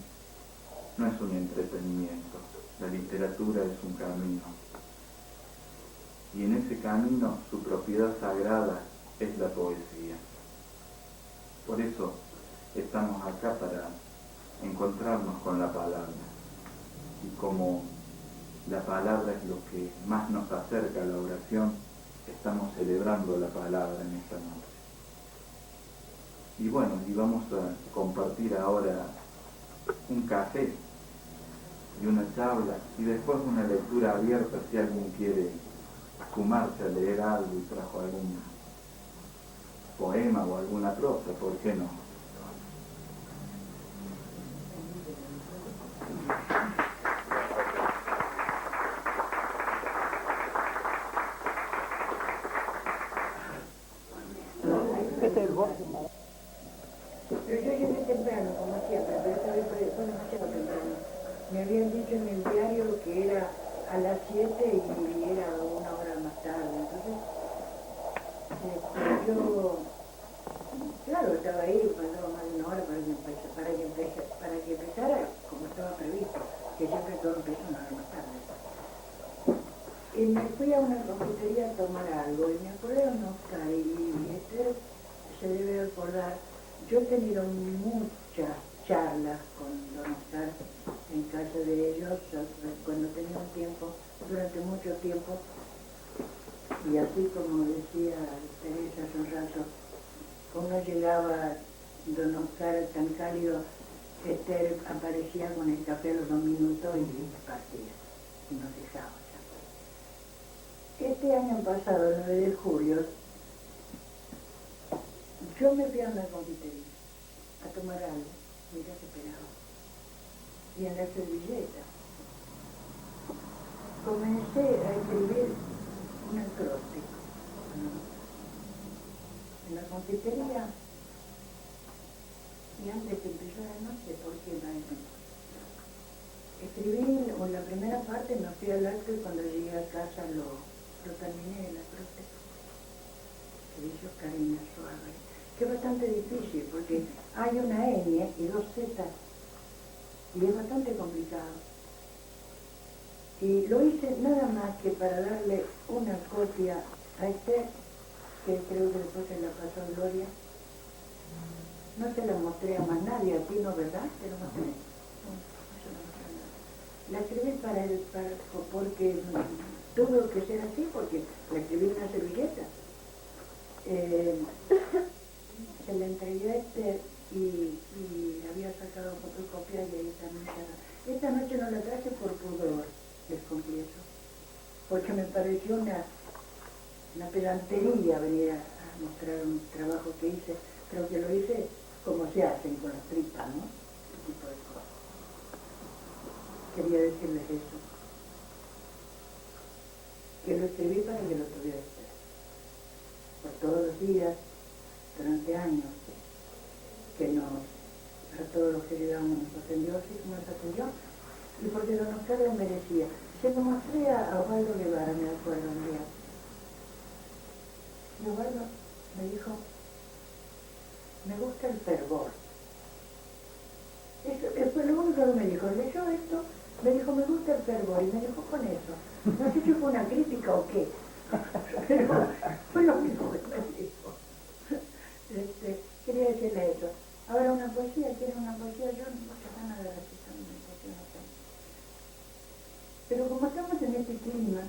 no es un entretenimiento. La literatura es un camino. Y en ese camino su propiedad sagrada es la poesía. Por eso estamos acá, para encontrarnos con la palabra. Y como la palabra es lo que más nos acerca a la oración, estamos celebrando la palabra en esta noche. Y bueno, y vamos a compartir ahora un café y una charla, y después una lectura abierta si alguien quiere sumarse a leer algo y trajo algún poema o alguna prosa, ¿por qué no? Pero yo llegué temprano, como siempre, pero esta vez fue demasiado temprano. Me habían dicho en el diario Y me fui a una confitería a tomar algo y me acordé de Oscar y Esther se debe acordar. Yo he tenido muchas charlas con don Oscar en casa de ellos cuando tenía un tiempo, durante mucho tiempo. Y así como decía Teresa hace un rato, cuando llegaba don Oscar tan cálido, Esther aparecía con el café a los 2 minutos y partía y nos dejaba. Este año pasado, el 9 de julio, yo me fui a una confitería a tomar algo, mira qué pelado, y en la servilleta comencé a escribir un acróstico, ¿no? En la confitería, y antes que empezara, no sé por qué escribí la primera parte, me fui al acto y cuando llegué a casa lo terminé en la acróstico, que dice Oscarina Suárez, que es bastante difícil porque hay una N y 2 Z y es bastante complicado. Y lo hice nada más que para darle una copia a Esther, que creo que después se la pasó a Gloria. No se la mostré a más nadie, a ti no, ¿verdad? Te lo mostré. No se la mostré a nadie. La escribí para él, porque tuvo que ser así, porque la escribí en una servilleta. Se la entregué a Esther y había sacado fotocopia y ahí también estaba. Esta noche no la traje por pudor, les confieso, porque me pareció una pedantería venir a mostrar un trabajo que hice. Creo que lo hice como se hacen con las tripas, ¿no? Ese tipo de cosas. Quería decirles eso. Que lo escribí para que lo tuviera Esther. Por todos los días, durante años, que a todos los que llegamos nos atendió así como nos atendió, y porque don Oscar lo merecía. Se lo mostré a Osvaldo Guevara, me acuerdo un día. Y Osvaldo me dijo, me gusta el fervor. Eso fue lo único que me dijo. Leyó esto, me dijo, me gusta el fervor, y me dejó con eso. No sé si fue una crítica o qué, pero fue lo único que me dijo. Quería decirle eso. Ahora una poesía, ¿quieren una poesía? Yo no muchas ganas de recitar una poesía, no tengo. Pero como estamos en este clima,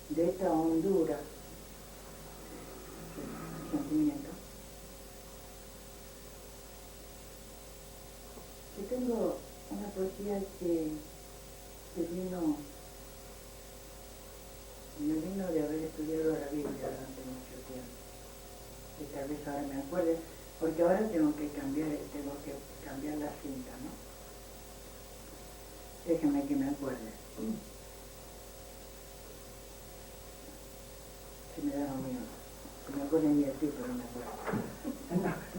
de esta hondura, sentimiento, yo tengo una poesía que me vino de haber estudiado la Biblia durante mucho tiempo. Y tal vez ahora me acuerde, porque ahora tengo que cambiar la cinta, ¿no? Déjeme que me acuerde. Se me da lo mío. Se me acuerda ni el título, no me acuerdo.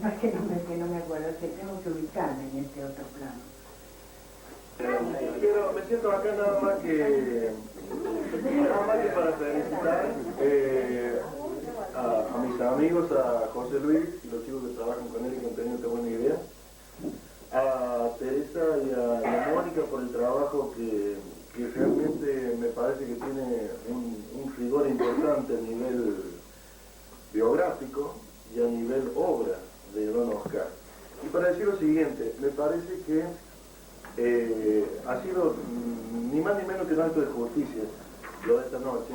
No es que no me acuerdo, es que tengo que ubicarme en este otro plano. Pero me siento acá nada más que para felicitar a mis amigos, a José Luis y los chicos que trabajan con él y que han tenido esta buena idea, a Teresa y a Mónica por el trabajo que realmente me parece que tiene un rigor importante a nivel biográfico y a nivel obra de don Oscar. Y para decir lo siguiente, me parece que ha sido ni más ni menos que un acto de justicia lo de esta noche,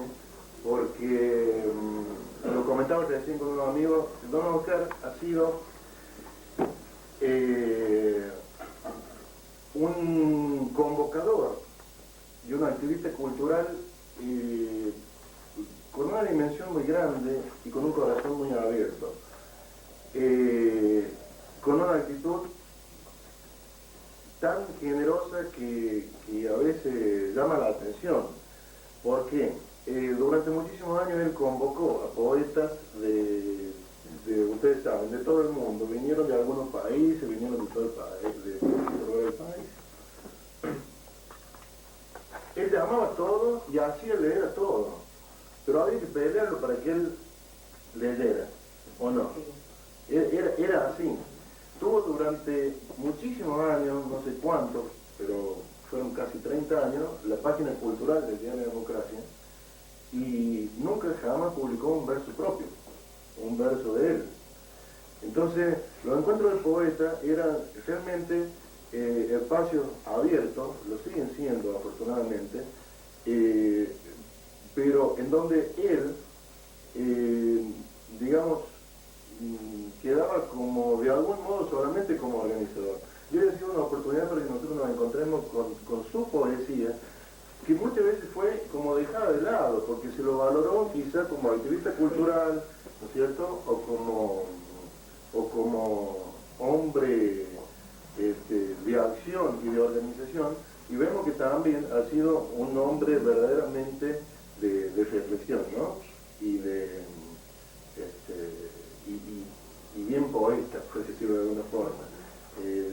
porque lo comentaba recién con unos amigos, don Oscar ha sido un convocador y un activista cultural con una dimensión muy grande y con un corazón muy abierto, con una actitud tan generosa que a veces llama la atención. ¿Por qué? Durante muchísimos años él convocó a poetas ustedes saben, de todo el mundo. Vinieron de algunos países, vinieron de todo el país, de todo el país. Él llamaba a todos y hacía leer a todos, pero había que pelearlo para que él leyera, ¿o no? Era así. Tuvo durante muchísimos años, no sé cuántos, pero fueron casi 30 años, la página cultural del Diario de Democracia, y nunca jamás publicó un verso propio, un verso de él. Entonces, los encuentros del poeta eran realmente espacios abiertos, lo siguen siendo afortunadamente, pero en donde él, digamos, quedaba como, de algún modo, solamente como organizador. Yo he sido una oportunidad para que nosotros nos encontremos con su poesía, que muchas veces fue como dejada de lado, porque se lo valoró quizá como activista cultural, ¿no es cierto?, o como hombre de acción y de organización, y vemos que también ha sido un hombre verdaderamente de reflexión, ¿no? Y y bien poeta, por decirlo de alguna forma.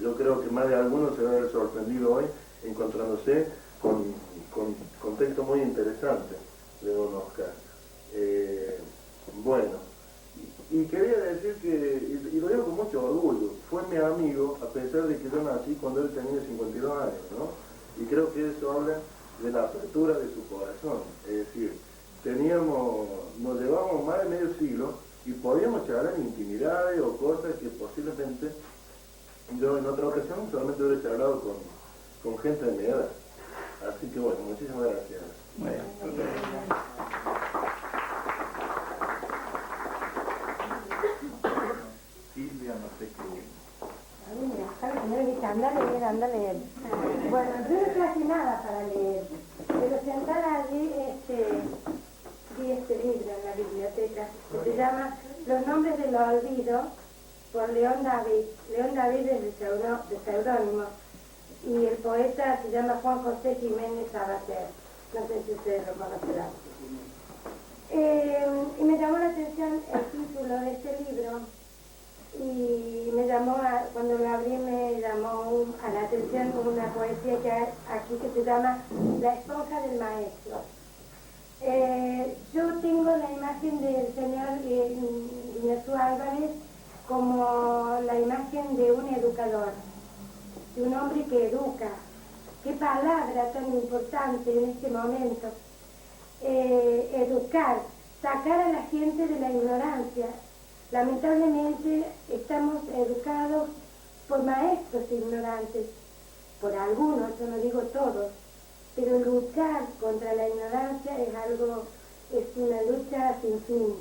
Yo creo que más de algunos se va a haber sorprendido hoy encontrándose con textos muy interesantes de don Oscar. Bueno, y quería decir que, y lo digo con mucho orgullo, fue mi amigo a pesar de que yo nací cuando él tenía 52 años, ¿no? Y creo que eso habla de la apertura de su corazón, es decir, nos llevábamos más de medio siglo y podíamos charlar en intimidades o cosas que posiblemente yo en otra ocasión solamente hubiera charlado con gente de mi edad. Así que bueno, muchísimas gracias. Bueno, Silvia, no sé qué. Anda a leer. Bueno, yo no traje nada para leer, pero sentada allí vi este libro en la biblioteca, que se llama Los nombres del olvido, por León David. León David es de seudónimo, y el poeta se llama Juan José Jiménez Sabater. No sé si ustedes lo conocerán. Y me llamó la atención el título de este libro, y cuando lo abrí me llamó a la atención una poesía que hay aquí que se llama La esponja del maestro. Yo tengo la imagen del señor Iñazú Álvarez como la imagen de un educador, de un hombre que educa. Qué palabra tan importante en este momento. Educar, sacar a la gente de la ignorancia. Lamentablemente estamos educados por maestros ignorantes, por algunos, yo no digo todos, pero luchar contra la ignorancia es una lucha sin fin.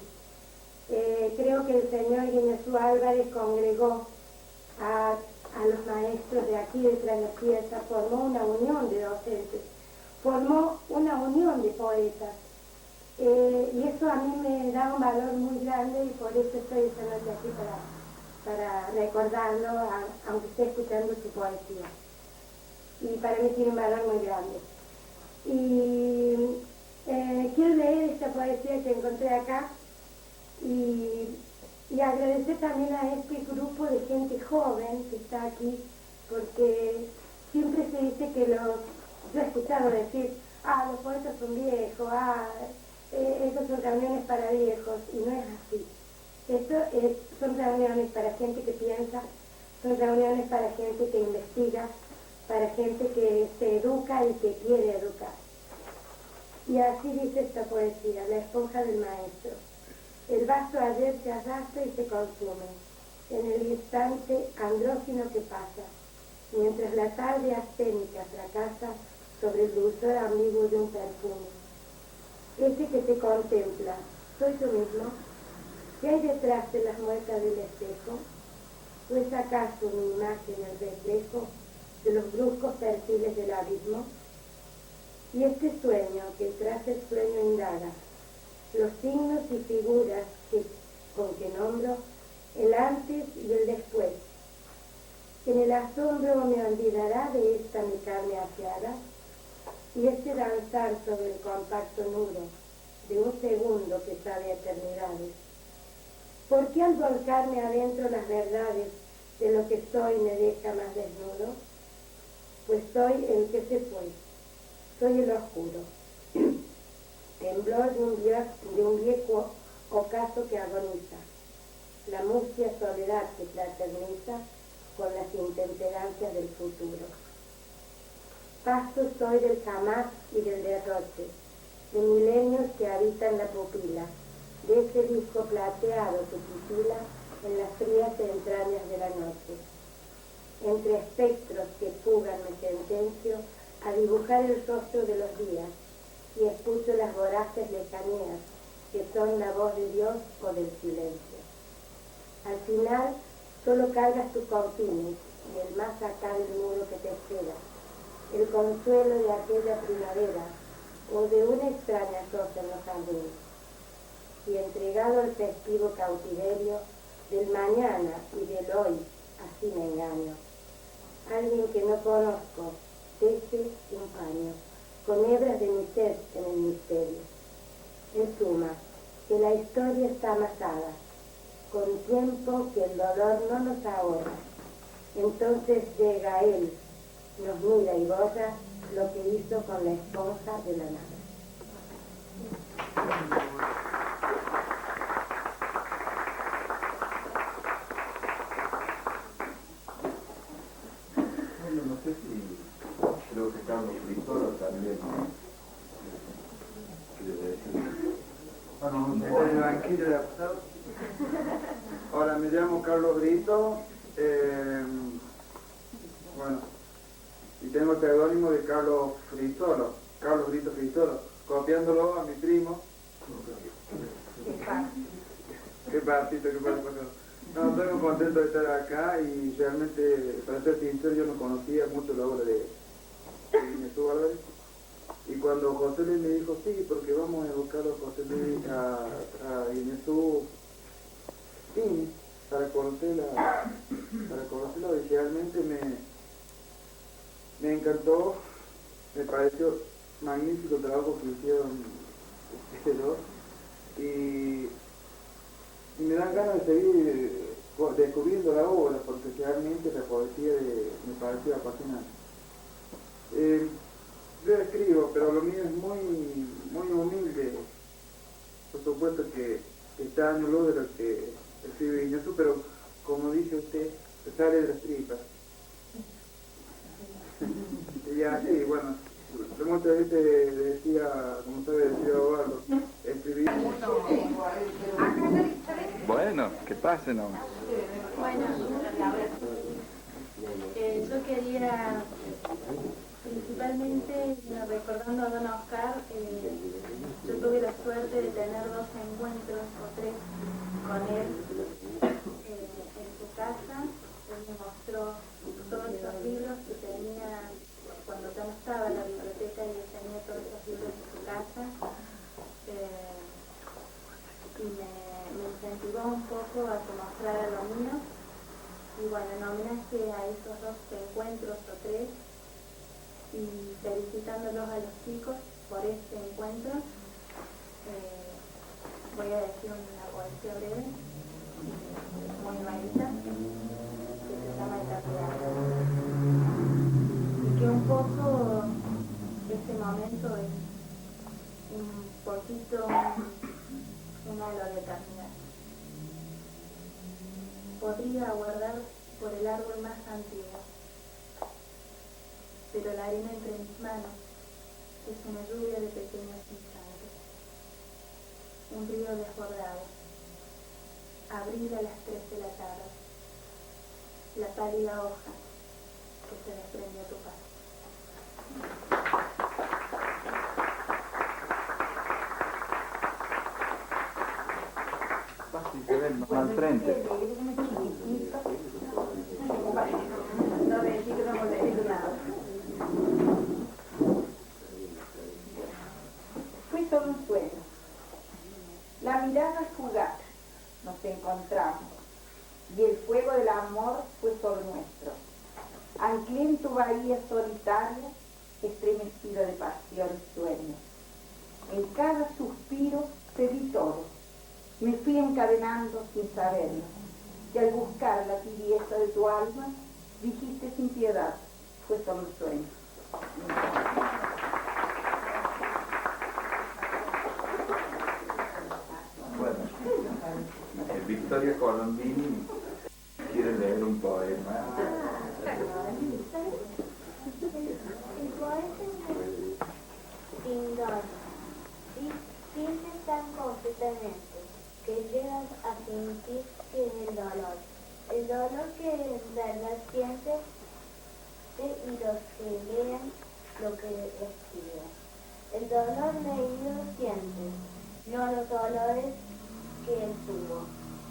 Creo que el señor Iñazú Álvarez congregó a los maestros de aquí de Traviesa, formó una unión de docentes, formó una unión de poetas. Y eso a mí me da un valor muy grande, y por eso estoy esta noche aquí para recordarlo, aunque esté escuchando su poesía. Y para mí tiene un valor muy grande. Y quiero leer esta poesía que encontré acá y agradecer también a este grupo de gente joven que está aquí, porque siempre se dice que yo he escuchado decir, los poetas son viejos, esas son reuniones para viejos, y no es así. Son reuniones para gente que piensa, son reuniones para gente que investiga, para gente que se educa y que quiere educar. Y así dice esta poesía, La esponja del maestro. El vaso ayer se arrastra y se consume, en el instante andrógino que pasa, mientras la tarde asténica fracasa sobre el dulzor ambiguo de un perfume. Ese que te contempla, ¿soy yo mismo? ¿Qué hay detrás de las muecas del espejo? ¿O es acaso mi imagen el reflejo de los bruscos perfiles del abismo? Y este sueño que tras el sueño indaga, los signos y figuras con que nombro el antes y el después. En el asombro me olvidará de esta mi carne aseada, y este danzar sobre el compacto nudo de un segundo que sabe eternidades. ¿Por qué al volcarme adentro las verdades de lo que soy me deja más desnudo? Pues soy el que se fue, soy el oscuro, temblor de un viejo ocaso que agoniza, la mustia soledad que fraterniza con las intemperancias del futuro. Pasto soy del jamás y del derroche, de milenios que habitan la pupila, de ese disco plateado que titula en las frías entrañas de la noche. Entre espectros que fugan me sentencio a dibujar el rostro de los días y escucho las voraces lejanías que son la voz de Dios o del silencio. Al final solo cargas tus confines y el más acá del muro que te espera, el consuelo de aquella primavera o de una extraña cosa en los jardines. Y entregado al festivo cautiverio del mañana y del hoy, así me engaño. Alguien que no conozco teje un paño con hebras de mi sed en el misterio. En suma, que la historia está amasada, con tiempo que el dolor no nos ahorra. Entonces llega él, nos mira y borra lo que hizo con la esponja de la nada. Bueno, no sé si creo que Carlos Frisolo también quiere decir. Bueno, desde el banquillo de pasado. Ahora me llamo Carlos Brito. Bueno, y tengo el seudónimo de Carlos Frisolo, Carlos Brito Frisolo, copiándolo a mi primo. Qué partito, qué partito. No, estoy muy contento de estar acá y realmente, para ser sincero, yo no conocía mucho la obra de Inés Álvarez. Y cuando José Luis me dijo, sí, porque vamos a buscar a José Luis, a Inés sí, para conocerla y realmente me encantó, me pareció magnífico el trabajo que hicieron ustedes dos y me dan ganas de seguir descubriendo la obra porque realmente la poesía me pareció apasionante. Yo escribo, pero lo mío es muy humilde. Por supuesto que está año luz de lo que escribe Iñazú, pero como dice usted, se sale de las tripas. Y así, bueno, muchas veces decía, como sabe decir Eduardo, escribir. Bueno, que pase nomás. Bueno, yo quería principalmente, recordando a don Oscar, yo tuve la suerte de tener 2 encuentros o 3 con él en su casa. Él me mostró todos esos libros que tenía, cuando ya no estaba en la biblioteca, y él tenía todos esos libros en su casa. Y me incentivó un poco a que mostrara lo mío. Y bueno, en homenaje a esos 2 encuentros o 3, y felicitándolos a los chicos por este encuentro, voy a decir una poesía breve, muy bonita, que se llama Eternidad. Y que un poco este momento es un poquito un halo de eternidad. Podría aguardar por el árbol más antiguo, pero la arena entre mis manos es una lluvia de pequeños instantes. Un río desbordado, abril a las 3 de la tarde, la pálida hoja que se desprende a tu paso. Fácil se ven más al frente. No me decís que no hemos leído nada. Fue solo un sueño. La mirada fugaz, nos encontramos, y el fuego del amor fue solo nuestro. Anclé en tu bahía solitaria, estremecido de pasión y sueño. En cada suspiro te di todo. Me fui encadenando sin saberlo, y al buscar la tibieza de tu alma, dijiste sin piedad, fue solo un sueño. Bueno, Victoria Colombini quiere leer un poema. El poema sentir que es el dolor. El dolor que en verdad siente y los que leen lo que escriben. El dolor leído siente, no los dolores que él tuvo,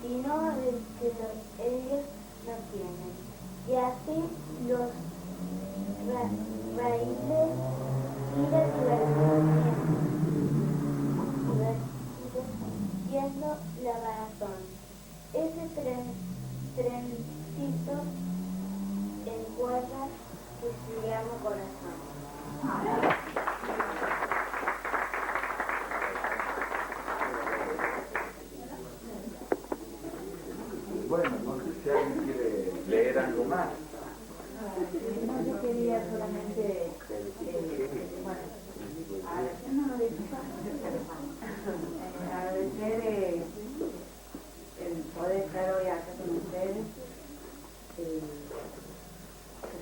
sino el que ellos no tienen. Y así los raíces y la diversidad siendo la razón. Ese trencito en cuerdas que se llama corazón. Bueno, no sé si alguien quiere leer algo más. No, yo quería solamente, agradecer el poder estar hoy acá con ustedes, que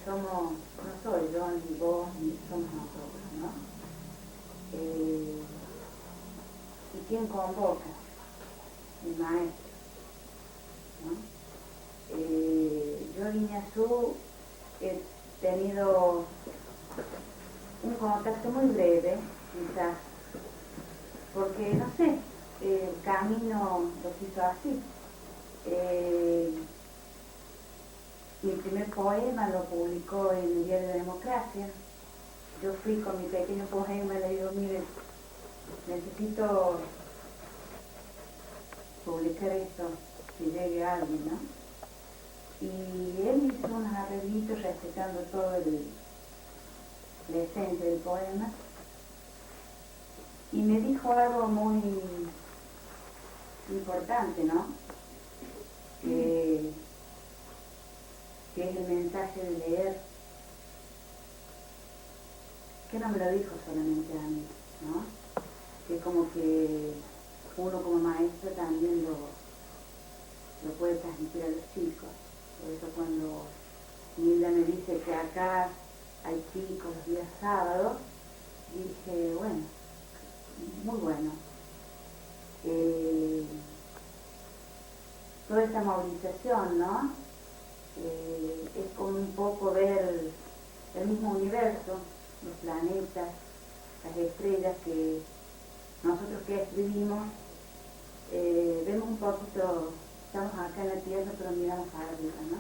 somos, no soy yo, ni vos, ni somos nosotros, ¿no? ¿Y quién convoca? El maestro, ¿no? Yo en Iñazú he tenido un contacto muy breve, quizás, porque no sé, el camino lo quiso así. Mi primer poema lo publicó en el Diario de Democracia. Yo fui con mi pequeño poema y le digo, mire, necesito publicar esto, que llegue a alguien, ¿no? Y él hizo unos arreglitos respetando todo la esencia del poema y me dijo algo muy importante, ¿no? Que es el mensaje de leer, que no me lo dijo solamente a mí, ¿no? Que como que uno como maestro también lo puede transmitir a los chicos. Por eso cuando Nilda me dice que acá hay chicos los días sábados, dije, bueno, muy bueno. Toda esta movilización, ¿no? Es como un poco ver el mismo universo, los planetas, las estrellas que nosotros que escribimos, vemos un poquito, estamos acá en la Tierra, pero miramos para arriba, ¿no?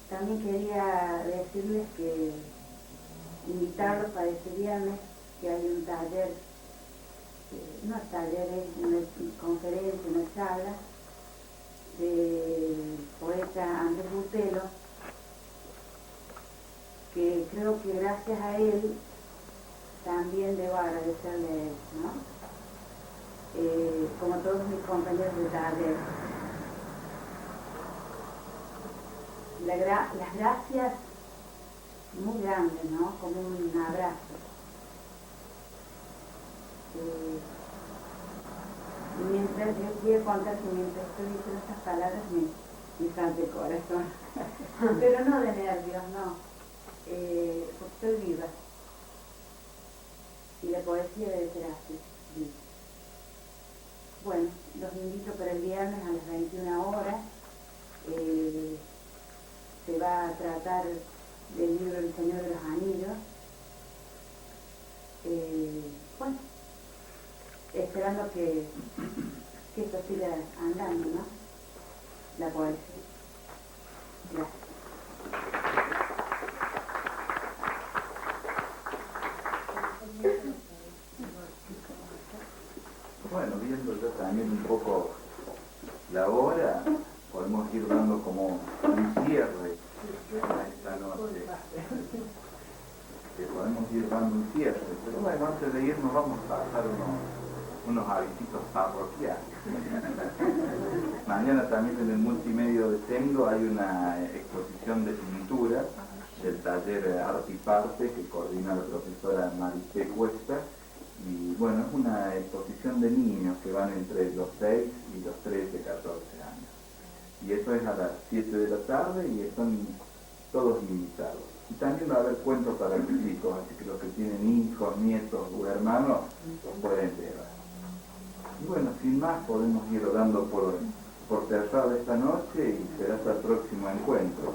También quería decirles que invitarlos para este viernes, que hay un taller, no es taller, es una conferencia, una charla del poeta Andrés Butelo, que creo que gracias a él también debo agradecerle a él, ¿no? Como todos mis compañeros de taller. Las gracias muy grandes, ¿no? Como un abrazo. Y mientras yo quiero contar que mientras estoy diciendo estas palabras me salta el corazón. Pero no de nervios, no. Porque estoy viva. Y la poesía debe ser así, viva. Bueno, los invito para el viernes a las 21 horas. Se va a tratar del libro El Señor de los Anillos. Bueno, esperando que esto siga andando, ¿no? La poesía. Gracias. Bueno, viendo yo también un poco la hora, podemos ir dando como un cierre a esta noche. Que podemos ir dando un cierre. Pero bueno, antes de irnos vamos a pasar unos avisitos parroquiales. Mañana también en el multimedio de Tengo hay una exposición de pintura del taller Arte y Parte que coordina la profesora Marité Cuesta. Y bueno, es una exposición de niños que van entre los 6 y los 13, 14 años. Y eso es a las 7 de la tarde y están todos invitados. Y también va a haber cuentos para los chicos, así que los que tienen hijos, nietos o hermanos los pueden llevar. Y bueno, sin más podemos ir dando por cerrada esta noche y será hasta el próximo encuentro.